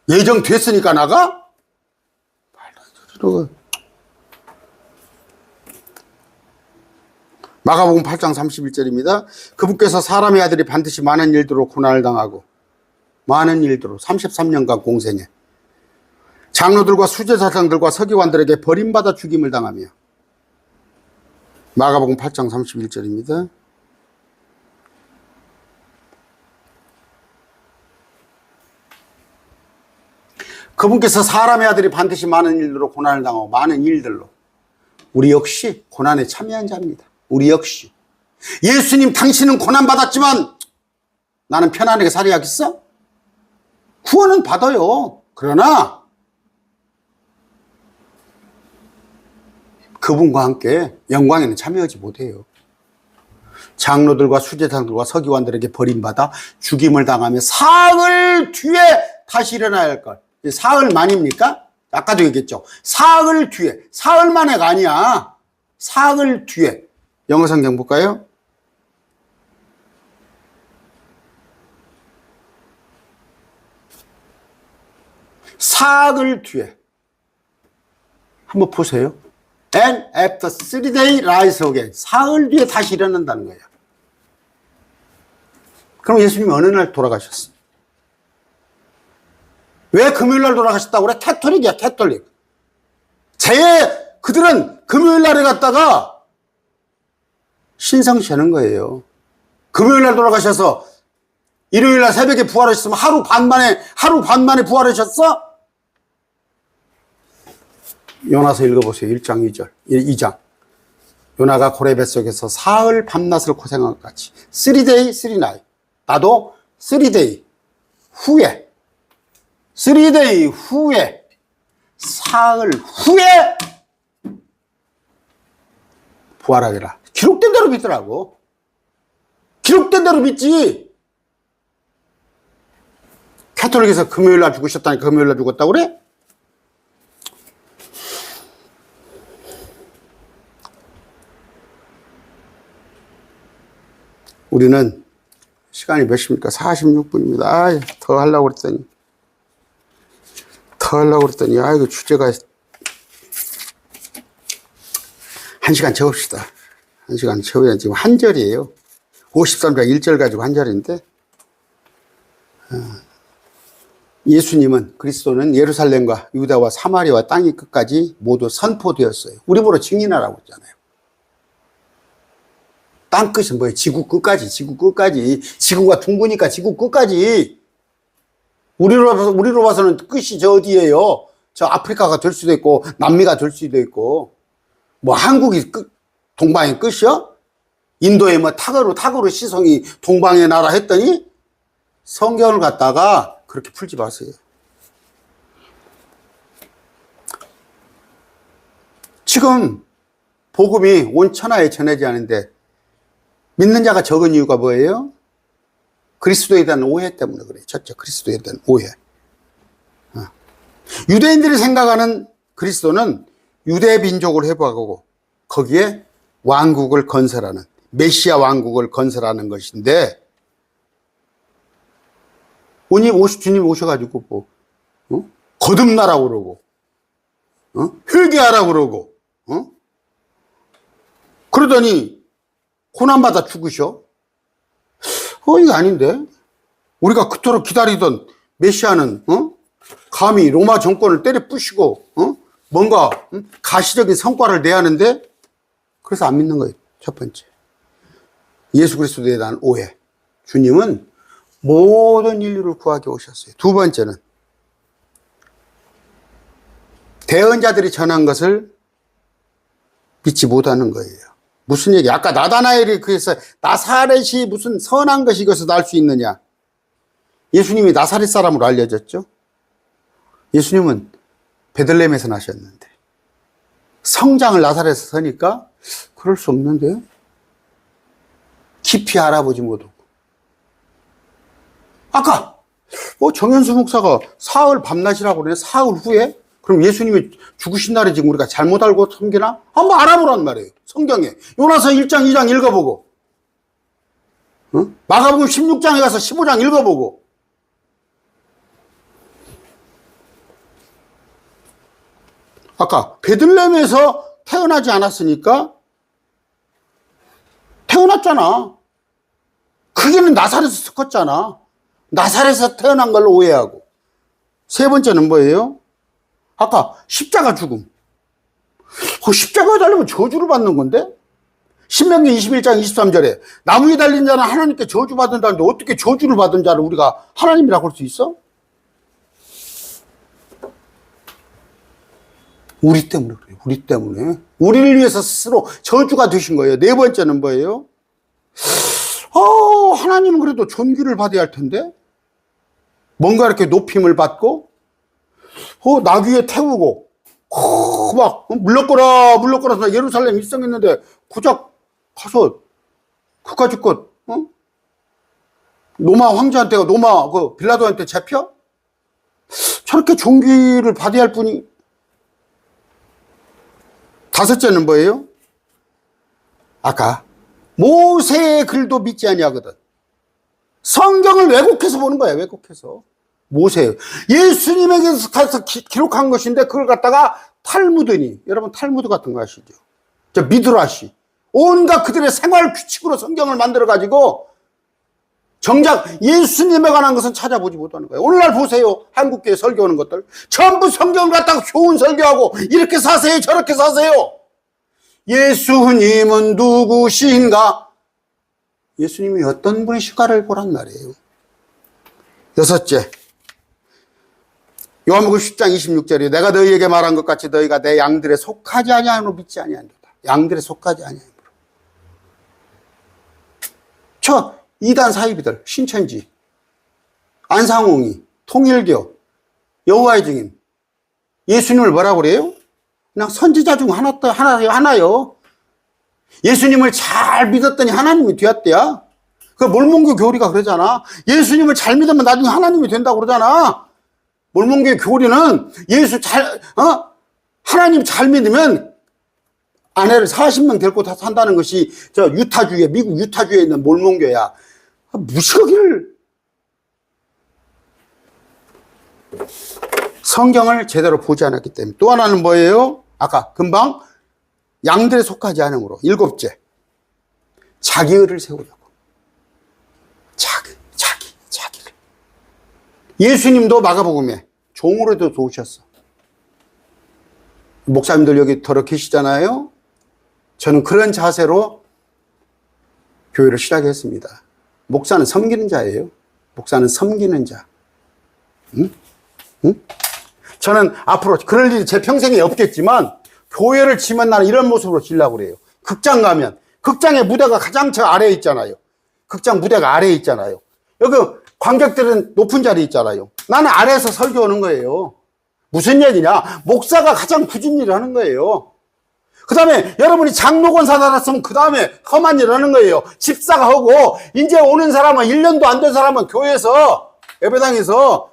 예정됐으니까 나가? 말도 안 되는 소리로. 마가복음 8장 31절입니다. 그분께서 사람의 아들이 반드시 많은 일들로 고난을 당하고 많은 일들로 33년간 공생해 장로들과 수제사장들과 서기관들에게 버림받아 죽임을 당하며. 마가복음 8장 31절입니다. 그분께서 사람의 아들이 반드시 많은 일들로 고난을 당하고 많은 일들로. 우리 역시 고난에 참여한 자입니다. 우리 역시. 예수님 당신은 고난받았지만 나는 편안하게 살아야겠어? 구원은 받아요. 그러나 그분과 함께 영광에는 참여하지 못해요. 장로들과 수제사장들과 서기관들에게 버림받아 죽임을 당하며 사흘 뒤에 다시 일어나야 할 것. 사흘 만입니까? 아까도 얘기했죠. 사흘 뒤에. 사흘 만에가 아니야. 사흘 뒤에. 영어 성경 볼까요? 사흘 뒤에. 한번 보세요. And after 3 days rise again. 사흘 뒤에 다시 일어난다는 거예요. 그럼 예수님이 어느 날 돌아가셨어? 왜 금요일 날 돌아가셨다고 그래? 캐톨릭이야, 캐톨릭. 그들은 금요일 날에 갔다가 신성시 하는 거예요. 금요일 날 돌아가셔서 일요일날 새벽에 부활하셨으면 하루 반 만에 부활하셨어? 요나서 읽어보세요. 1장 2절, 2장. 요나가 고래 뱃속에서 사흘 밤낮을 고생한 것 같이 3day, 3night. 나도 3day 후에 3day 후에 사흘 후에 부활하리라. 기록된 대로 믿더라고. 기록된 대로 믿지. 카톨릭에서 금요일날 죽으셨다니까 금요일날 죽었다고 그래? 우리는 시간이 몇 시입니까? 46분입니다. 아, 더 하려고 그랬더니 아이고 주제가 1시간 채웁시다. 1시간 채우자. 지금 한 절이에요. 53장 1절 가지고 한 절인데 예수님은 그리스도는 예루살렘과 유다와 사마리아와 땅의 끝까지 모두 선포되었어요. 우리 보러 증인하라고 했잖아요. 땅 끝은 뭐예요? 지구 끝까지. 지구가 둥그니까 지구 끝까지. 우리로 봐서는 끝이 저 어디예요? 저 아프리카가 될 수도 있고 남미가 될 수도 있고 뭐 한국이 동방의 끝이요? 인도에 뭐 탁으로 시성이 동방의 나라 했더니 성경을 갖다가 그렇게 풀지 마세요. 지금 복음이 온 천하에 전해지 않은데 믿는 자가 적은 이유가 뭐예요? 그리스도에 대한 오해 때문에 그래요. 첫째, 그리스도에 대한 오해. 유대인들이 생각하는 그리스도는 유대 민족을 회복하고 거기에 왕국을 건설하는 메시아 왕국을 건설하는 것인데 주님 오셔가지고 거듭나라고 그러고 회개하라고 그러고 그러더니 고난받아 죽으셔. 이게 아닌데 우리가 그토록 기다리던 메시아는 감히 로마 정권을 때려 부시고 뭔가 가시적인 성과를 내야 하는데 그래서 안 믿는 거예요. 첫 번째, 예수 그리스도에 대한 오해. 주님은 모든 인류를 구하기 오셨어요. 두 번째는 대언자들이 전한 것을 믿지 못하는 거예요. 무슨 얘기? 아까 나다나엘이 그래서 나사렛이 무슨 선한 것이 이것에서 날 수 있느냐? 예수님이 나사렛 사람으로 알려졌죠. 예수님은 베들레헴에서 나셨는데 성장을 나사렛에서 서니까 그럴 수 없는데 깊이 알아보지 못하고 아까 정현수 목사가 사흘 밤낮이라고 그러네. 사흘 후에? 그럼 예수님이 죽으신 날에 지금 우리가 잘못 알고 섬기나? 한번 알아보란 말이에요. 성경에. 요나서 1장, 2장 읽어보고. 마가복음 16장에 가서 15장 읽어보고. 아까 베들레헴에서 태어나지 않았으니까 태어났잖아. 크게는 나사렛에서 컸잖아. 나사렛에서 태어난 걸로 오해하고. 세 번째는 뭐예요? 아까 십자가 죽음. 십자가에 달리면 저주를 받는 건데? 신명기 21장 23절에 나무에 달린 자는 하나님께 저주받는다는데 어떻게 저주를 받은 자를 우리가 하나님이라고 할 수 있어? 우리 때문에 그래요. 우리 때문에. 우리를 위해서 스스로 저주가 되신 거예요. 네 번째는 뭐예요? 하나님은 그래도 존귀를 받아야 할 텐데? 뭔가 이렇게 높임을 받고 나귀에 태우고 막 물러거라 예루살렘 입성했는데 고작 가서 그까짓 로마 황제한테 로마 빌라도한테 잡혀? 저렇게 존귀를 받아야 할 분이. 다섯째는 뭐예요? 아까 모세의 글도 믿지 아니하거든. 성경을 왜곡해서 보는 거야. 왜곡해서. 모세 예수님에게서 가서 기록한 것인데 그걸 갖다가 탈무드니, 여러분 탈무드 같은 거 아시죠? 저 미드라시 온갖 그들의 생활 규칙으로 성경을 만들어 가지고 정작 예수님에 관한 것은 찾아보지 못하는 거예요. 오늘날 보세요. 한국교회 설교하는 것들 전부 성경을 갖다가 교훈 설교하고 이렇게 사세요 저렇게 사세요. 예수님은 누구신가? 예수님이 어떤 분이실까를 보란 말이에요. 여섯째, 요한복음 10장 26절에 내가 너희에게 말한 것 같이 너희가 내 양들에 속하지 아니하므로 믿지 아니한도다. 양들에 속하지 아니하므로. 저 이단 사이비들, 신천지, 안상홍이, 통일교, 여호와의 증인, 예수님을 뭐라고 그래요? 그냥 선지자 중 하나요. 예수님을 잘 믿었더니 하나님이 되었대야. 그 몰몬교 교리가 그러잖아. 예수님을 잘 믿으면 나중에 하나님이 된다고 그러잖아. 몰몬교 교리는 하나님 잘 믿으면 아내를 40명 데리고 다 산다는 것이 저 유타주에, 미국 유타주에 있는 몰몬교야. 무식하기를. 성경을 제대로 보지 않았기 때문에. 또 하나는 뭐예요? 아까 금방 양들에 속하지 않으므로. 일곱째, 자기의를 세우려고. 자기를. 예수님도 마가복음에 종으로도 도우셨어. 목사님들 여기 더러 계시잖아요. 저는 그런 자세로 교회를 시작했습니다. 목사는 섬기는 자예요. 목사는 섬기는 자. 응? 저는 앞으로 그럴 일이 제 평생에 없겠지만 교회를 지면 나는 이런 모습으로 지려고 그래요. 극장 가면 극장의 무대가 가장 저 아래에 있잖아요. 극장 무대가 아래에 있잖아요. 여기 관객들은 높은 자리에 있잖아요. 나는 아래에서 설교하는 거예요. 무슨 얘기냐? 목사가 가장 굳은 일을 하는 거예요. 그 다음에 여러분이 장로권사 달았으면 그 다음에 험한 일을 하는 거예요. 집사가 하고 이제 오는 사람은 1년도 안 된 사람은 교회에서 예배당에서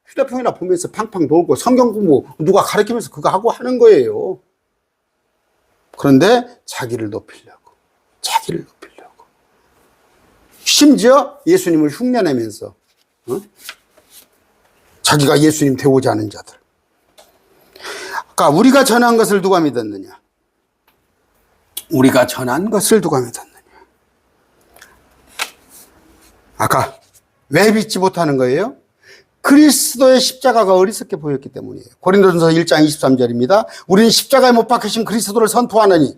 휴대폰이나 보면서 팡팡 돌고 성경 공부 누가 가르치면서 그거 하고 하는 거예요. 그런데 자기를 높이려고. 심지어 예수님을 흉내내면서 자기가 예수님 되고자 하는 자들. 아까 우리가 전한 것을 누가 믿었느냐? 우리가 전한 것을 누가 믿었느냐? 아까 왜 믿지 못하는 거예요? 그리스도의 십자가가 어리석게 보였기 때문이에요. 고린도전서 1장 23절입니다. 우리는 십자가에 못 박히신 그리스도를 선포하느니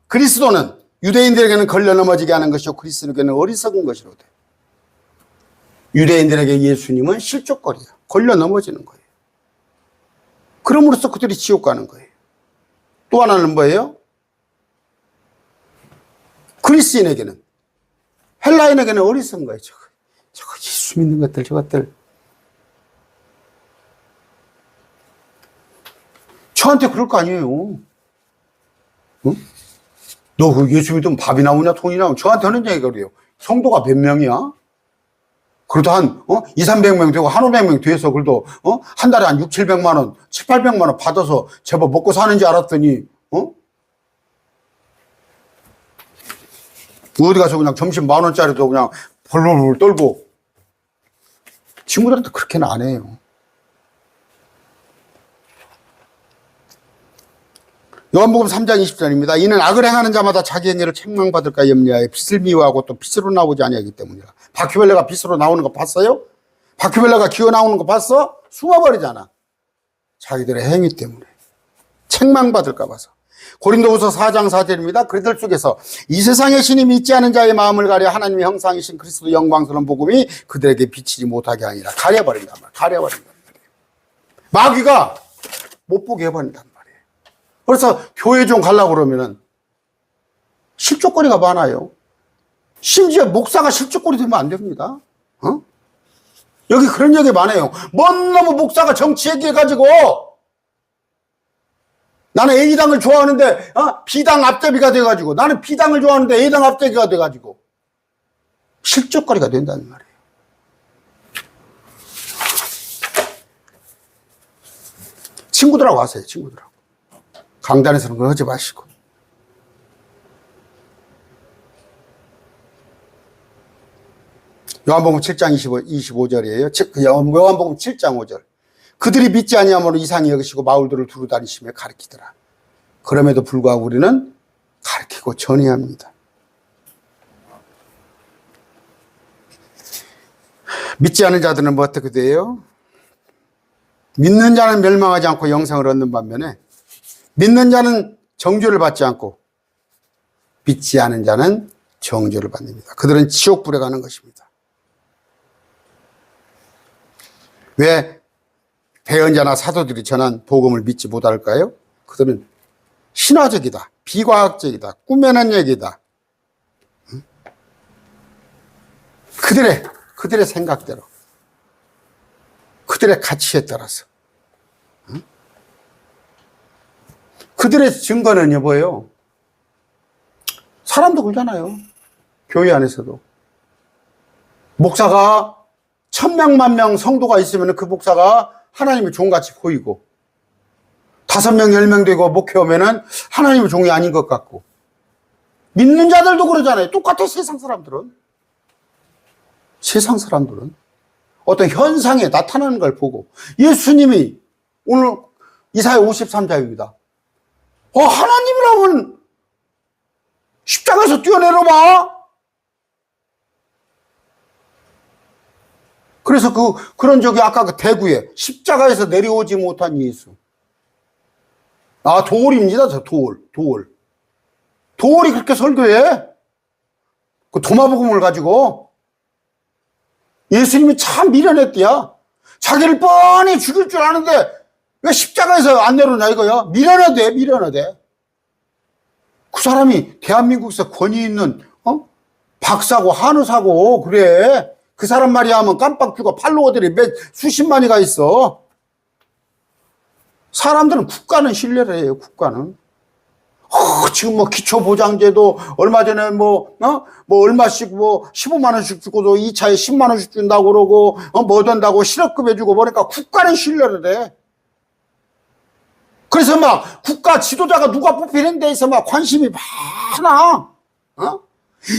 그리스도는 유대인들에게는 걸려 넘어지게 하는 것이요 그리스도에게는 어리석은 것이로되. 유대인들에게 예수님은 실족거리야. 걸려 넘어지는 거예요. 그럼으로써 그들이 지옥 가는 거예요. 또 하나는 뭐예요? 그리스인에게는, 헬라인에게는 어리석은 거예요. 저거 예수 믿는 것들, 저것들. 저한테 그럴 거 아니에요. 응? 너 그 예수 믿으면 밥이 나오냐, 돈이 나오냐? 저한테 하는 얘기가 그래요. 성도가 몇 명이야? 그래도 한, 2, 300명 되고, 한 500명 뒤에서 그래도, 한 달에 한 6, 700만 원, 7, 800만 원 받아서 제법 먹고 사는지 알았더니, 어디 가서 그냥 점심 10,000원짜리도 그냥 벌벌 떨고. 친구들한테 그렇게는 안 해요. 요한복음 3장 20절입니다. 이는 악을 행하는 자마다 자기 행위를 책망받을까 염려하여 빛을 미워하고 또 빛으로 나오지 아니하기 때문이라. 바퀴벌레가 빛으로 나오는 거 봤어요? 바퀴벌레가 기어 나오는 거 봤어? 숨어버리잖아. 자기들의 행위 때문에. 책망받을까 봐서. 고린도후서 4장 4절입니다. 그들 속에서 이 세상의 신이 믿지 않은 자의 마음을 가려 하나님의 형상이신 그리스도 영광스러운 복음이 그들에게 비치지 못하게 아니라 가려버린단 말이에요. 마귀가 못 보게 해버린단 말이에요. 그래서 교회 좀 가려고 그러면은 실족거리가 많아요. 심지어 목사가 실족거리 되면 안 됩니다. 여기 그런 얘기 많아요. 너무 목사가 정치 얘기해가지고 나는 A당을 좋아하는데 B당 앞잡이가 돼가지고 나는 B당을 좋아하는데 A당 앞잡이가 돼가지고 실족거리가 된다는 말이에요. 친구들하고 하세요. 친구들하고. 강단에서는 그걸 하지 마시고. 요한복음 7장 25절이에요. 요한복음 7장 5절. 그들이 믿지 아니하므로 이상히 여기시고 마을들을 두루 다니시며 가르치더라. 그럼에도 불구하고 우리는 가르치고 전해합니다. 믿지 않은 자들은 뭐 어떻게 돼요? 믿는 자는 멸망하지 않고 영생을 얻는 반면에 믿는 자는 정죄를 받지 않고 믿지 않은 자는 정죄를 받습니다. 그들은 지옥불에 가는 것입니다. 왜 대언자나 사도들이 전한 복음을 믿지 못할까요? 그들은 신화적이다, 비과학적이다, 꾸며낸 얘기다. 그들의 생각대로, 그들의 가치에 따라서. 그들의 증거는 뭐예요? 사람도 그러잖아요. 교회 안에서도. 목사가 1000명, 10,000명 성도가 있으면 그 목사가 하나님의 종같이 보이고, 5명, 10명 되고 목회하면은 하나님의 종이 아닌 것 같고, 믿는 자들도 그러잖아요. 똑같아, 세상 사람들은. 세상 사람들은 어떤 현상에 나타나는 걸 보고, 예수님이 오늘 이사야 53장입니다. 하나님이라면 십자가에서 뛰어내려봐. 그래서 그런 적이 아까 그 대구에 십자가에서 내려오지 못한 예수. 도올입니다, 저 도올. 도올이 그렇게 설교해. 그 도마복음을 가지고. 예수님이 참 미련했대야. 자기를 뻔히 죽일 줄 아는데 왜 십자가에서 안 내려오냐 이거야. 미련하대. 그 사람이 대한민국에서 권위 있는 박사고 한의사고 그래. 그 사람 말이야 하면 깜빡 죽어. 팔로워들이 수십만이가 있어. 사람들은 국가는 신뢰를 해요. 국가는. 지금 기초보장제도 얼마 전에 얼마씩 15만 원씩 주고도 2차에 10만 원씩 준다고 그러고 뭐 된다고 실업급 해주고 보니까 국가는 신뢰를 해. 그래서 국가 지도자가 누가 뽑히는 데에서 관심이 많아.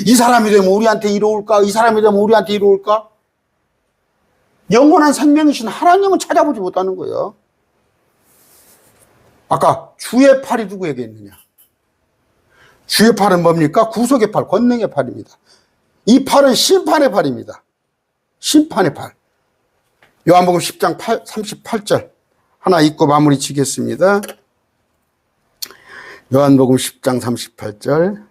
이 사람이 되면 우리한테 이로울까? 이 사람이 되면 우리한테 이로울까? 영원한 생명이신 하나님은 찾아보지 못하는 거예요. 아까 주의 팔이 누구에게 있느냐? 주의 팔은 뭡니까? 구속의 팔, 권능의 팔입니다. 이 팔은 심판의 팔입니다. 심판의 팔. 요한복음 10장 38절 하나 읽고 마무리 지겠습니다. 요한복음 10장 38절.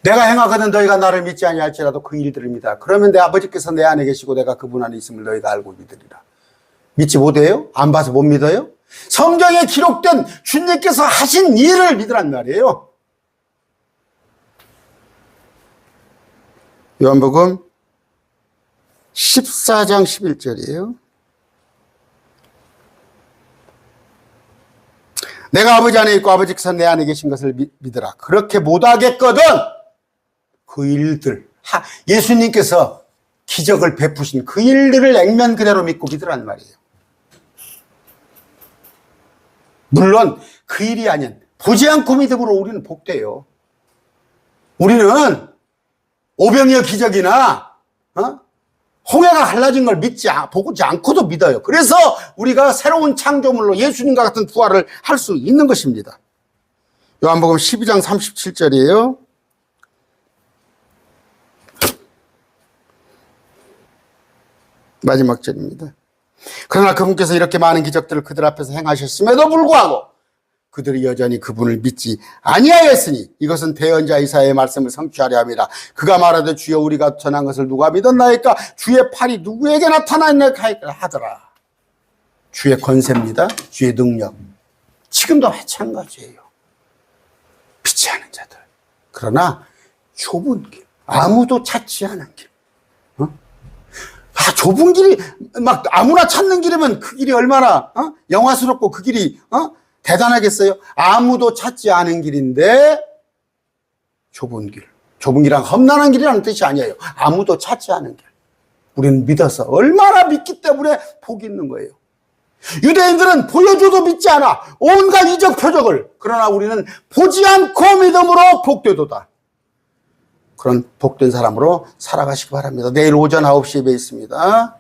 내가 행하거든 너희가 나를 믿지 아니할지라도 그 일들입니다. 그러면 내 아버지께서 내 안에 계시고 내가 그분 안에 있음을 너희가 알고 믿으리라. 믿지 못해요? 안 봐서 못 믿어요? 성경에 기록된 주님께서 하신 일을 믿으란 말이에요. 요한복음 14장 11절이에요. 내가 아버지 안에 있고 아버지께서 내 안에 계신 것을 믿으라. 그렇게 못하겠거든 그 일들, 예수님께서 기적을 베푸신 그 일들을 액면 그대로 믿고 믿으란 말이에요. 물론 그 일이 아닌 보지 않고 믿음으로 우리는 복돼요. 우리는 오병이어 기적이나 홍해가 갈라진 걸 보지 않고도 믿어요. 그래서 우리가 새로운 창조물로 예수님과 같은 부활을 할 수 있는 것입니다. 요한복음 12장 37절이에요. 마지막 절입니다. 그러나 그분께서 이렇게 많은 기적들을 그들 앞에서 행하셨음에도 불구하고 그들이 여전히 그분을 믿지 아니하였으니 이것은 대언자 이사야의 말씀을 성취하려 함이라. 그가 말하되 주여 우리가 전한 것을 누가 믿었나이까? 주의 팔이 누구에게 나타났나이까 하더라. 주의 권세입니다. 주의 능력. 지금도 마찬가지예요. 믿지 않은 자들. 그러나 좁은 길, 아무도 찾지 않은 길. 좁은 길이 아무나 찾는 길이면 그 길이 얼마나 영화스럽고 그 길이 대단하겠어요? 아무도 찾지 않은 길인데 좁은 길. 좁은 길은 험난한 길이라는 뜻이 아니에요. 아무도 찾지 않은 길. 우리는 믿어서 얼마나 믿기 때문에 복이 있는 거예요. 유대인들은 보여줘도 믿지 않아. 온갖 이적 표적을. 그러나 우리는 보지 않고 믿음으로 복되도다. 그런 복된 사람으로 살아가시기 바랍니다. 내일 오전 9시에 뵙겠습니다.